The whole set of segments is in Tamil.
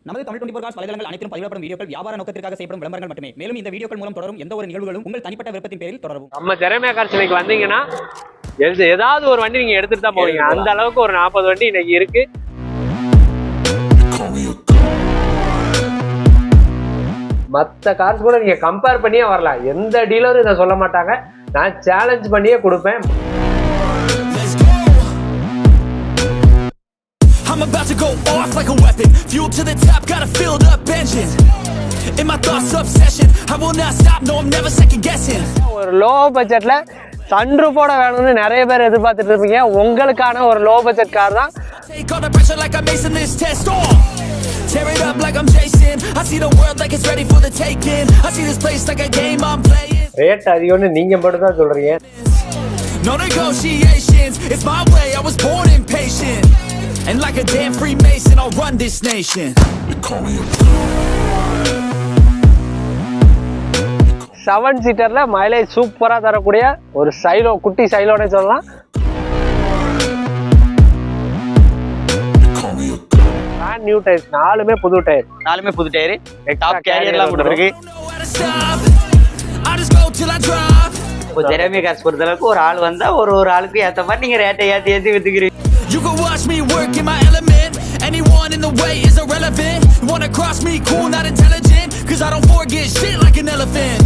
நமது தமிழ் 24 காஸ் வலைதளங்கள் அனைத்தும் பதிவிடப்படும் வீடியோக்கள் வியாபார நோக்கத்திற்காக செய்யப்படும் விளம்பரங்கள் மட்டுமே. மேலும் இந்த வீடியோக்கள் மூலம் தொடரும் எந்த ஒரு நிகழ்வுகளும் உங்கள் தனிப்பட்ட விருப்பத்தின் பேரில் தொடரும். நம்ம திறமையா காட்சிக்கு வந்தீங்கன்னா ஏதாவது ஒரு வண்டி நீங்க எடுத்துட்டு தான் போவீங்க. அந்த அளவுக்கு ஒரு 40 வண்டி இன்னைக்கு இருக்கு. மற்ற கார்ஸ் கூட நீங்க கம்பேர் பண்ணியே வரலாம். எந்த டீலரும் இதை சொல்ல மாட்டாங்க. நான் சேலஞ்ச் பண்ணியே கொடுப்பேன். I'm about to go off like a weapon. Fuel to the top, got a filled up engine. In my thoughts obsession, I will not stop, no I'm never second guessing. ஒரு லோ பட்ஜெட்ல சன்ரூஃபோட வேணும்னு நிறைய பேர் எதிர்பார்த்துட்டு இருப்பீங்க. உங்களுக்கான ஒரு லோ பட்ஜெட் கார் தான். Take all the pressure like I'm acing this test on. Tear it up like I'm Jason. I see the world like it's ready for the taking. I see this place like a game I'm playing. Rate அதிகம்னு நீங்க மட்டும் தான் சொல்றீங்க. No negotiations, it's my way, I was born impatient. And like a damn Freemason, I'll run this nation. 7 சீட்டர்ல mileage சூப்பரா தரக்கூடிய ஒரு சைலோ, குட்டி சைலோனே சொல்லலாம். பிராண்ட் நியூ டயர், நாலுமே புது டயர். டாப் கேரியர்லாம் கொடுத்திருக்கு. இப்போ திறமை காசு பொறுத்தளவுக்கு ஒரு ஆள் வந்தா ஒரு ஆளுக்கு ஏத்த மாதிரி நீங்க ரேட்டை ஏத்தி வித்துக்கிறீங்க. You can watch me work in my element. Anyone in the way is irrelevant. You wanna cross me, cool, not intelligent. Cause I don't forget shit like an elephant.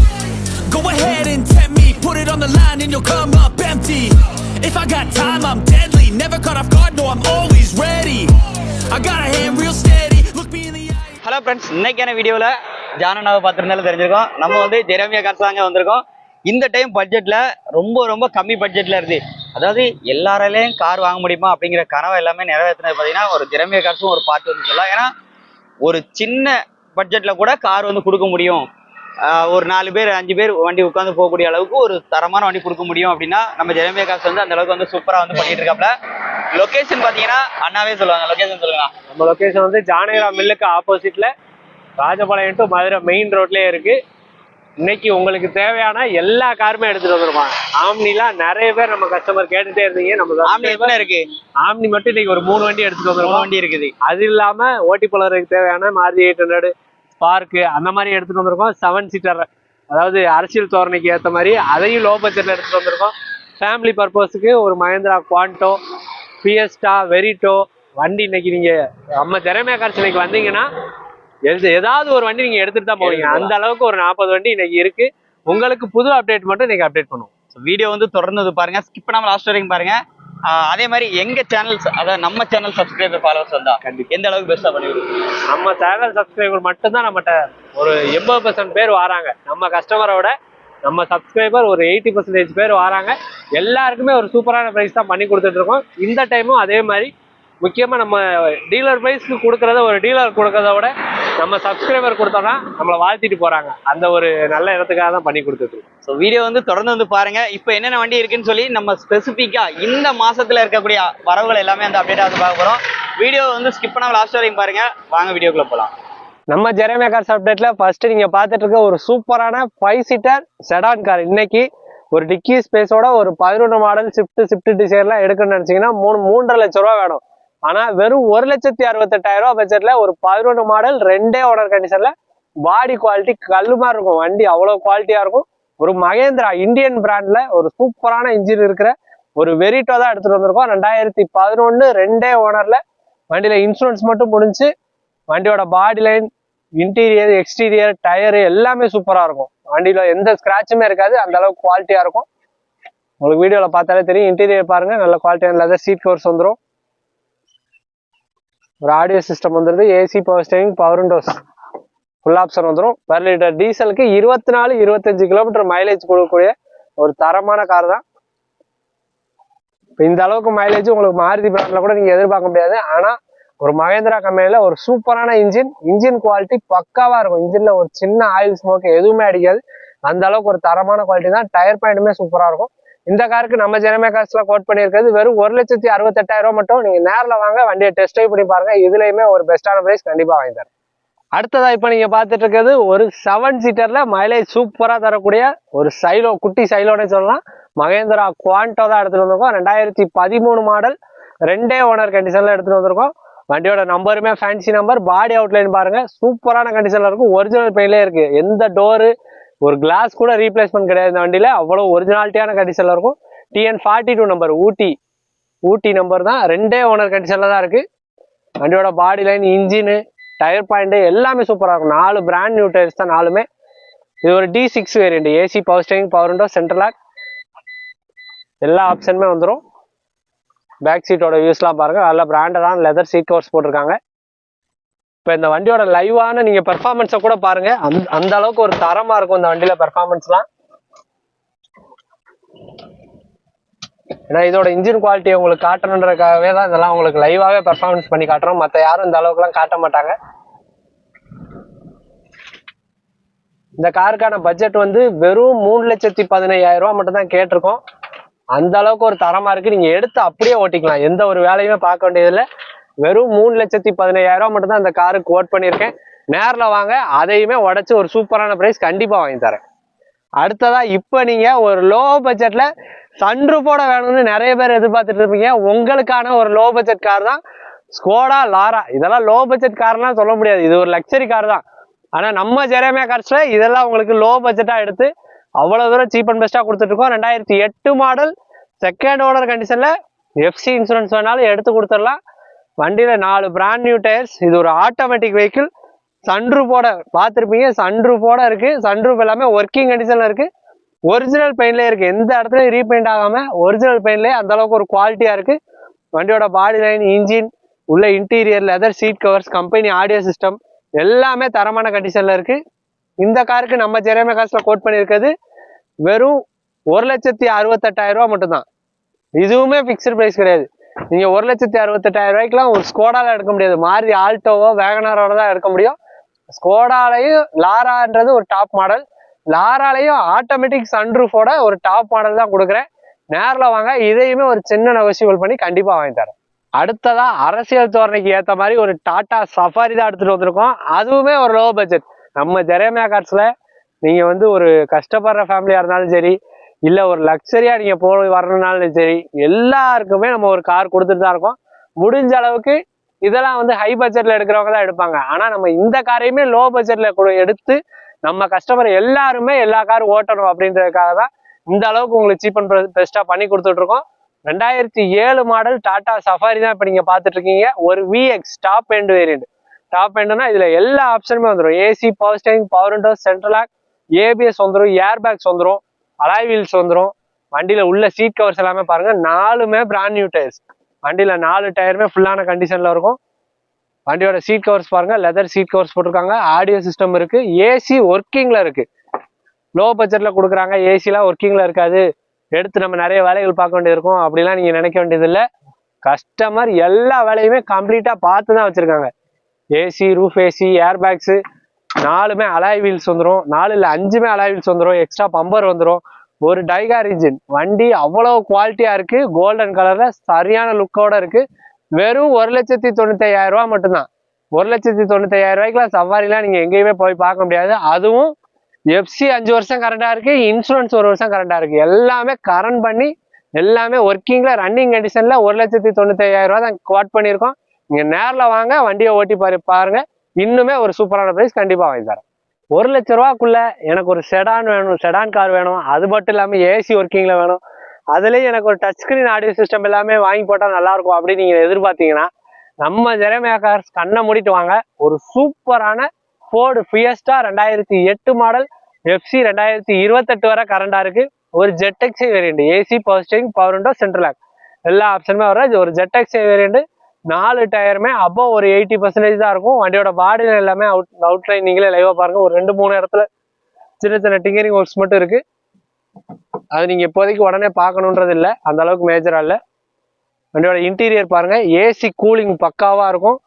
Go ahead and tempt me, put it on the line and you'll come up empty. If I got time, I'm deadly. Never caught off guard, no, I'm always ready. I got a hand real steady. Look me in the eye. Hello friends, இன்னைக்கான வீடியோவில் ஜானனாவை பார்த்துருந்தாலும் தெரிஞ்சிருக்கோம். நம்ம வந்து ஜெரேமியா கார்ஸ் தாங்க வந்திருக்கோம். இந்த டைம் பட்ஜெட்டில் ரொம்ப கம்மி பட்ஜெட்டில் இருக்குது. அதாவது எல்லாராலையும் கார் வாங்க முடியுமா அப்படிங்கிற கனவை எல்லாமே நிறைவேற்றினது பார்த்தீங்கன்னா ஒரு ஜெரேமியா கார்ஸும் ஒரு பார்ட் வந்து சொல்லலாம். ஏன்னா ஒரு சின்ன பட்ஜெட்டில் கூட கார் வந்து கொடுக்க முடியும். ஒரு 4 பேர் 5 பேர் வண்டி உட்காந்து போகக்கூடிய அளவுக்கு ஒரு தரமான வண்டி கொடுக்க முடியும் அப்படின்னா நம்ம ஜெரேமியா கார்ஸ் வந்து அந்த அளவுக்கு வந்து சூப்பராக வந்து பண்ணிட்டு இருக்காப்ல. லொகேஷன் பார்த்தீங்கன்னா அண்ணாவே சொல்லுவாங்க. லொகேஷன் சொல்லுங்க. நம்ம லொகேஷன் வந்து ஜானகிரா மில்லுக்கு ஆப்போசிட்ல ராஜபாளையம் டு மதுரை மெயின் ரோட்லயே இருக்கு. இன்னைக்கு உங்களுக்கு தேவையான எல்லா காருமே எடுத்துட்டு வந்துருப்பாங்க. ஆம்னிலாம் நிறைய பேர் நம்ம கஸ்டமர் கேட்டுட்டே இருந்தீங்க. நம்ம ஆம்னி இருக்கு. ஆம்னி மட்டும் இன்னைக்கு ஒரு 3 வண்டி எடுத்துட்டு வந்துருக்கோம். வண்டி இருக்குது. அது இல்லாம ஓட்டி போலருக்கு தேவையான மாருதி 800 ஸ்பார்க்கு அந்த மாதிரி எடுத்துட்டு வந்திருக்கோம். 7 சீட்டர், அதாவது அரசியல் தோரணைக்கு ஏற்ற மாதிரி அதையும் லோ பட்ஜெட்ல எடுத்துட்டு வந்திருக்கோம். ஃபேமிலி பர்பஸுக்கு ஒரு மஹேந்திரா குவான்டோ, ஃபியஸ்டா, வெரிட்டோ வண்டி இன்னைக்கு நீங்க நம்ம திறமையா கார்ஸ் இன்னைக்கு வந்தீங்கன்னா ஏதாவது ஒரு வண்டி நீங்க எடுத்துட்டு தான் போவீங்க. அந்த அளவுக்கு ஒரு 40 வண்டி இன்னைக்கு இருக்கு. உங்களுக்கு புது அப்டேட் மட்டும் இன்னைக்கு அப்டேட் பண்ணுவோம். வீடியோ வந்து தொடர்ந்து பாருங்க, ஸ்கிப் பண்ணாம லாஸ்ட் வரைக்கும் பாருங்க. அதே மாதிரி எங்க சேனல்ஸ், அதாவது நம்ம சேனல் சப்ஸ்கிரைபர் ஃபாலோவர்ஸ் வந்தா கண்டிப்பா எந்த அளவுக்கு பெஸ்டா பண்ணிடுவோம். நம்ம சேனல் சப்ஸ்கிரைபர் மட்டும் தான் நம்மகிட்ட ஒரு 80% பேர் வராங்க. நம்ம கஸ்டமரோட நம்ம சப்ஸ்கிரைபர் ஒரு 80% பேர் வராங்க. எல்லாருக்குமே ஒரு சூப்பரான பிரைஸ் தான் பண்ணி கொடுத்துட்டு இருக்கோம். இந்த டைமும் அதே மாதிரி முக்கியமா நம்ம டீலர் பிரைஸ்க்கு கொடுக்கறத ஒரு டீலர் கொடுக்கறத விட நம்ம சப்ஸ்கிரைபர் கொடுத்தோம்னா நம்மளை வாழ்த்திட்டு போறாங்க. அந்த ஒரு நல்ல இடத்துக்காக தான் பண்ணி கொடுத்துட்டு. ஸோ வீடியோ வந்து தொடர்ந்து வந்து பாருங்க. இப்போ என்னென்ன வண்டி இருக்குன்னு சொல்லி நம்ம ஸ்பெசிஃபிக்கா இந்த மாசத்துல இருக்கக்கூடிய வரவுகள் எல்லாமே அந்த அப்டேட்டா வந்து பார்க்க போறோம். வீடியோ வந்து ஸ்கிப் பண்ணாம லாஸ்ட் வரைக்கும் பாருங்க. வாங்க வீடியோக்குள்ள போலாம். நம்ம ஜெரேமியா கார்ஸ் அப்டேட்ல ஃபர்ஸ்ட் நீங்க பார்த்துட்டு இருக்க ஒரு சூப்பரான 5 சீட்டர் செடான் கார். இன்னைக்கு ஒரு டிக்கி ஸ்பேஸோட ஒரு 11 மாடல் ஸ்விஃப்ட் டிசைர்லாம் எடுக்கணும்னு நினைச்சீங்கன்னா 3.5 லட்சம் ரூபா வேணும். ஆனா வெறும் 1,68,000 பட்ஜெட்ல ஒரு 11 மாடல் 2 ஓனர் கண்டிஷன்ல பாடி குவாலிட்டி கல்லு மாதிரி இருக்கும். வண்டி அவ்வளவு குவாலிட்டியா இருக்கும். ஒரு மகேந்திரா இந்தியன் பிராண்ட்ல ஒரு சூப்பரான இன்ஜின் இருக்கிற ஒரு வெரிட்டோ தான் எடுத்துட்டு வந்திருக்கோம். 2011 2 ஓனர்ல வண்டியில இன்சூரன்ஸ் மட்டும் முடிஞ்சு வண்டியோட body line, interior, exterior, tyre எல்லாமே சூப்பரா இருக்கும். வண்டியில எந்த ஸ்கிராட்சுமே இருக்காது. அந்த அளவுக்கு குவாலிட்டியா இருக்கும். உங்களுக்கு வீடியோல பார்த்தாலே தெரியும். இன்டீரியர் பாருங்க, நல்ல குவாலிட்டியான லெதர் சீட் கவர்ஸ் வந்துடும். ஒரு ஆடியோ சிஸ்டம் வந்துருது. AC, power steering, power Windows full option வந்துடும். பெர் லிட்டர் டீசலுக்கு 24-25 கிலோமீட்டர் மைலேஜ் கொடுக்கக்கூடிய ஒரு தரமான கார் தான். இப்போ இந்த அளவுக்கு மைலேஜ் உங்களுக்கு மாருதி பிராண்ட்ல கூட நீங்க எதிர்பார்க்க முடியாது. ஆனா ஒரு மகேந்திரா கம்பெனில ஒரு சூப்பரான இன்ஜின் குவாலிட்டி பக்காவா இருக்கும். இன்ஜின்ல ஒரு சின்ன ஆயில் ஸ்மோக் எதுவுமே அடிக்காது. அந்த அளவுக்கு ஒரு தரமான குவாலிட்டி தான். டயர் பாயிண்ட்டுமே சூப்பரா இருக்கும். இந்த காருக்கு நம்ம ஜெரேமியா கார்ஸ்ல கோட் பண்ணியிருக்கிறது வெறும் 1,68,000 மட்டும். நீங்க நேரில் வாங்க, வண்டியை டெஸ்ட் ட்ரைவ் பண்ணி பாருங்க. இதுலயுமே ஒரு பெஸ்டான பிரைஸ் கண்டிப்பா வாங்கி தரேன். அடுத்ததா இப்ப நீங்க பாத்துட்டு இருக்கிறது ஒரு 7 சீட்டர்ல மைலேஜ் சூப்பரா தரக்கூடிய ஒரு சைலோ, குட்டி சைலோனே சொல்லலாம். மகேந்திரா குவான்டோ தான் எடுத்துட்டு வந்திருக்கோம். 2013 மாடல் 2 ஓனர் கண்டிஷன்ல எடுத்துட்டு வந்திருக்கோம். வண்டியோட நம்பருமே ஃபேன்சி நம்பர். பாடி அவுட்லைன் பாருங்க சூப்பரான கண்டிஷன்ல இருக்கும். ஒரிஜினல் பெயின்லேயே இருக்கு. எந்த டோரு ஒரு கிளாஸ் கூட ரீப்ளேஸ்மெண்ட் கிடையாது இந்த வண்டியில. அவ்வளவு ஒரிஜினாலிட்டியான கண்டிஷன்ல இருக்கும். TN42 நம்பர் ஊட்டி நம்பர் தான். 2 ஓனர் கண்டிஷன்ல தான் இருக்கு. வண்டியோட body line, engine, tyre point எல்லாமே சூப்பரா இருக்கும். 4 பிராண்ட் நியூ டயர்ஸ் தான் 4மே. இது ஒரு D6 variant. AC, power steering, power window, central lock எல்லா ஆப்ஷனுமே வந்துடும். பேக் சீட்டோட வியூஸ்லாம் பாருங்க. நல்ல பிராண்டடான லெதர் சீட் கவர்ஸ் போட்டிருக்காங்க. இப்போ இந்த வண்டியோட லைவான நீங்க பெர்ஃபார்மன்ஸை கூட பாருங்க. அந்த அளவுக்கு ஒரு தரமா இருக்கும் இந்த வண்டியில பெர்ஃபார்மன்ஸ்லாம். ஏன்னா இதோட இன்ஜின் குவாலிட்டி உங்களுக்கு காட்டணுன்றதுக்காகவே தான் இதெல்லாம் உங்களுக்கு லைவாவே பெர்ஃபார்மன்ஸ் பண்ணி காட்டுறோம். மற்ற யாரும் இந்த அளவுக்குலாம் காட்ட மாட்டாங்க. இந்த காருக்கான பட்ஜெட் வந்து வெறும் 3,15,000 ரூபா மட்டும் தான் கேட்டிருக்கோம். அந்த அளவுக்கு ஒரு தரமா இருக்கு. நீங்க எடுத்து அப்படியே ஓட்டிக்கலாம். எந்த ஒரு வேலையுமே பார்க்க வேண்டியதில்லை. வெறும் 3,15,000 ரூபா மட்டும் தான் இந்த காருக்கு கோட் பண்ணியிருக்கேன். நேரில் வாங்க, அதையுமே உடச்சு ஒரு சூப்பரான பிரைஸ் கண்டிப்பா வாங்கி தரேன். அடுத்ததா இப்ப நீங்க ஒரு லோ பட்ஜெட்ல சன்ரூஃபோட வேணும்னு நிறைய பேர் எதிர்பார்த்துட்டு இருப்பீங்க. உங்களுக்கான ஒரு லோ பட்ஜெட் கார் தான் ஸ்கோடா லாரா. இதெல்லாம் லோ பட்ஜெட் கார்லாம் சொல்ல முடியாது. இது ஒரு லக்ஸரி கார் தான். ஆனா நம்ம ஜெரேமியா கார்ஸ்ல இதெல்லாம் உங்களுக்கு லோ பட்ஜெட்டா எடுத்து அவ்வளவு தூரம் சீப் அண்ட் பெஸ்டா கொடுத்துட்டு இருக்கோம். 2008 மாடல் செகண்ட் ஓனர் கண்டிஷன்ல FC இன்சூரன்ஸ் வேணாலும் எடுத்து கொடுத்துடலாம். வண்டியில 4 பிராண்ட் நியூ டயர்ஸ். இது ஒரு ஆட்டோமேட்டிக் வெஹிக்கிள். சன்ரூஃபோட பார்த்துருப்பீங்க. சன்ரூஃபோட இருக்கு. சன்ரூஃப் எல்லாமே ஒர்க்கிங் கண்டிஷன்ல இருக்கு. ஒரிஜினல் பெயின்லேயே இருக்கு. எந்த இடத்துலயும் ரீபெயிண்ட் ஆகாம ஒரிஜினல் பெயின்லேயே அந்த அளவுக்கு ஒரு குவாலிட்டியா இருக்கு. வண்டியோட பாடி லைன், இன்ஜின், உள்ள interior, leather seat covers, company audio system எல்லாமே தரமான கண்டிஷன்ல இருக்கு. இந்த காருக்கு நம்ம ஜெரேமியா கார்ஸ்ல கோட் பண்ணியிருக்கிறது வெறும் 1,68,000 ரூபா மட்டும்தான். இதுவுமே பிக்சட் பிரைஸ் கிடையாது. நீங்க 1,68,000 ரூபாய்க்குலாம் ஒரு ஸ்கோடால எடுக்க முடியாது. மாருதி ஆல்டோவோ வேகனாரோட தான் எடுக்க முடியும். ஸ்கோடாலையும் லாரான்றது ஒரு டாப் மாடல். லாராலையும் ஆட்டோமேட்டிக் சன்ரூஃபோட ஒரு டாப் மாடல் தான் கொடுக்குறேன். நேரில் வாங்க, இதையுமே ஒரு சின்ன நெகோசியபிள் பண்ணி கண்டிப்பா வாங்கி தரேன். அடுத்ததா அரசியல் தோரணைக்கு ஏற்ற மாதிரி ஒரு டாடா சஃபாரி தான் எடுத்துட்டு வந்திருக்கோம். அதுவுமே ஒரு லோ பட்ஜெட். நம்ம ஜெரேமியா கார்ஸ்ல நீங்க வந்து ஒரு கஷ்டப்படுற ஃபேமிலியா இருந்தாலும் சரி, இல்ல ஒரு லக்ஸரியா நீங்க போய் வரணும்னாலும் சரி, எல்லாருக்குமே நம்ம ஒரு கார் கொடுத்துட்டு தான் இருக்கோம். முடிஞ்ச அளவுக்கு இதெல்லாம் வந்து ஹை பட்ஜெட்ல எடுக்கிறவங்க தான் எடுப்பாங்க. ஆனா நம்ம இந்த காரையுமே லோ பட்ஜெட்ல எடுத்து நம்ம கஸ்டமர் எல்லாருமே எல்லா காரும் ஓட்டணும் அப்படின்றதுக்காக தான் இந்த அளவுக்கு உங்களுக்கு சீப் அண்ட் பெஸ்டா பண்ணி கொடுத்துட்டு இருக்கோம். 2007 மாடல் டாடா சஃபாரி தான் இப்ப நீங்க பாத்துட்டு இருக்கீங்க. ஒரு VX top end variant. Top எண்ட்னா இதுல எல்லா ஆப்ஷனுமே வந்துடும். AC, power steering, power window, central lock, ABS வந்துடும், ஏர் பேக்ஸ் வந்துடும், அலாய் வீல்ஸ் வந்துடும். வண்டியில உள்ள சீட் கவர்ஸ் எல்லாமே பாருங்க. 4மே பிராண்ட் நியூ டயர்ஸ். வண்டியில 4 டயருமே ஃபுல்லான கண்டிஷன்ல இருக்கும். வண்டியோட சீட் கவர்ஸ் பாருங்க. லெதர் சீட் கவர்ஸ் போட்டிருக்காங்க. ஆடியோ சிஸ்டம் இருக்கு. ஏசி ஒர்க்கிங்ல இருக்கு. லோ பட்ஜெட்ல கொடுக்குறாங்க, ஏசிலாம் ஒர்க்கிங்ல இருக்காது, எடுத்து நம்ம நிறைய வேலைகள் பார்க்க வேண்டியது இருக்கும் அப்படிலாம் நீங்க நினைக்க வேண்டியது இல்லை. கஸ்டமர் எல்லா வேலையுமே கம்ப்ளீட்டா பார்த்து தான் வச்சிருக்காங்க. AC, roof AC, air bags 4மே அலாய் வீல்ஸ் வந்துடும். 4 இல்ல 5மே அலாய் வீல்ஸ் வந்துடும். எக்ஸ்ட்ரா பம்பர் வந்துடும். ஒரு டைகார் இன்ஜின். வண்டி அவ்வளவு குவாலிட்டியா இருக்கு. கோல்டன் கலர்ல சரியான லுக்கோட இருக்கு. வெறும் 1,95,000 ரூபா மட்டும்தான். 1,95,000 ரூபாய்க்குலாம் சவாரிலாம் நீங்க எங்கேயுமே போய் பார்க்க முடியாது. அதுவும் FC 5 வருஷம் கரண்டா இருக்கு. இன்சூரன்ஸ் 1 வருஷம் கரண்டா இருக்கு. எல்லாமே கரண்ட் பண்ணி எல்லாமே ஒர்க்கிங்ல ரன்னிங் கண்டிஷன்ல 1,95,000 ரூபா தான் கோட் பண்ணியிருக்கோம். நீங்க நேர்ல வாங்க, வண்டியை ஓட்டி பாருங்க. இன்னுமே ஒரு சூப்பரான பிரைஸ் கண்டிப்பா வாங்கி தரேன். 1 லட்ச ரூபாக்குள்ள எனக்கு ஒரு செடான் வேணும், செடான் கார் வேணும். அது மட்டும் இல்லாம ஏசி ஒர்க்கிங்ல வேணும். அதுலயும் எனக்கு ஒரு டச் ஸ்கிரீன் ஆடியோ சிஸ்டம் எல்லாமே வாங்கி போட்டா நல்லா இருக்கும் அப்படின்னு நீங்க எதிர்பார்த்தீங்கன்னா நம்ம ஜெரேமியா கார்ஸ் கண்ணை மூடிட்டு வாங்க. ஒரு சூப்பரான Ford Fiesta 2008 மாடல் FC 2028 வரை கரண்டா இருக்கு. ஒரு ZXi variant. AC, power steering, power window, central lock எல்லா ஆப்ஷனுமே வர ஒரு ZXi வேரியண்ட். 4 டயருமே அப்போ ஒரு 80% தான் இருக்கும். வண்டியோட பாடியில் எல்லாமே அவுட்லைன் நீங்களே லைவா பாருங்க. ஒரு 2-3 இடத்துல சின்ன சின்ன டிங்கரிங் ஒர்க்ஸ் மட்டும் இருக்கு. அது நீங்க இப்போதைக்கு உடனே பார்க்கணுன்றது இல்லை, அந்த அளவுக்கு மேஜரா இல்லை. வண்டியோட இன்டீரியர் பாருங்க. ஏசி கூலிங் பக்காவா இருக்கும்.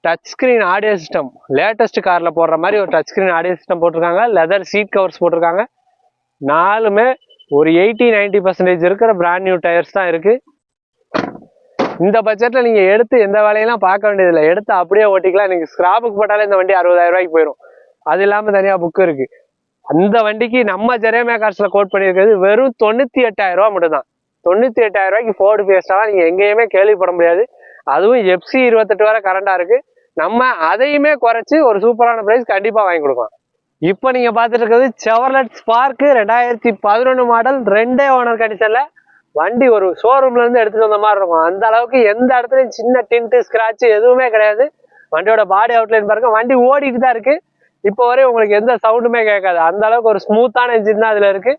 Touch screen audio system latest கார்ல போடுற மாதிரி ஒரு டச் ஸ்கிரீன் ஆடியோ சிஸ்டம் போட்டிருக்காங்க. லெதர் சீட் கவர்ஸ் போட்டிருக்காங்க. 4மே ஒரு 80-90% இருக்கிற பிராண்ட் நியூ டயர்ஸ் தான் இருக்கு. இந்த பட்ஜெட்ல நீங்க எடுத்து எந்த வேலையெல்லாம் பார்க்க வேண்டியதில்லை. எடுத்து அப்படியே ஓட்டிக்கலாம். நீங்க ஸ்கிராப்புக்கு போட்டாலே இந்த வண்டி 60,000 ரூபாய்க்கு போயிடும். அது இல்லாம தனியா புக் இருக்கு. அந்த வண்டிக்கு நம்ம ஜெரேமியா கார்ஸ்ல கோட் பண்ணியிருக்கிறது வெறும் 98,000 ரூபா மட்டும் தான். 98,000 ரூபாய்க்கு Ford Fiesta நீங்க எங்கேயுமே கேள்விப்பட முடியாது. அதுவும் FC 28 வரை கரண்டா இருக்கு. நம்ம அதையுமே குறைச்சி ஒரு சூப்பரான பிரைஸ் கண்டிப்பா வாங்கி கொடுக்கலாம். இப்போ நீங்க பார்த்துட்டு இருக்கிறது செவர்லெட் ஸ்பார்க் 2011 மாடல், 2 ஓனர் கண்டிஷன்ல. வண்டி ஒரு ஷோரூம்ல இருந்து எடுத்துட்டு வந்த மாதிரி இருக்கும். அந்த அளவுக்கு எந்த இடத்துலயும் சின்ன டிண்ட் ஸ்கிராட்ச் எதுவுமே கிடையாது. வண்டியோட பாடி அவுட்லைன் பாருங்க, வண்டி ஓடிட்டு தான் இருக்கு. இப்போ வரை உங்களுக்கு எந்த சவுண்டுமே கேட்காது. அந்த அளவுக்கு ஒரு ஸ்மூத்தான இன்ஜின் தான் இதுல இருக்கு.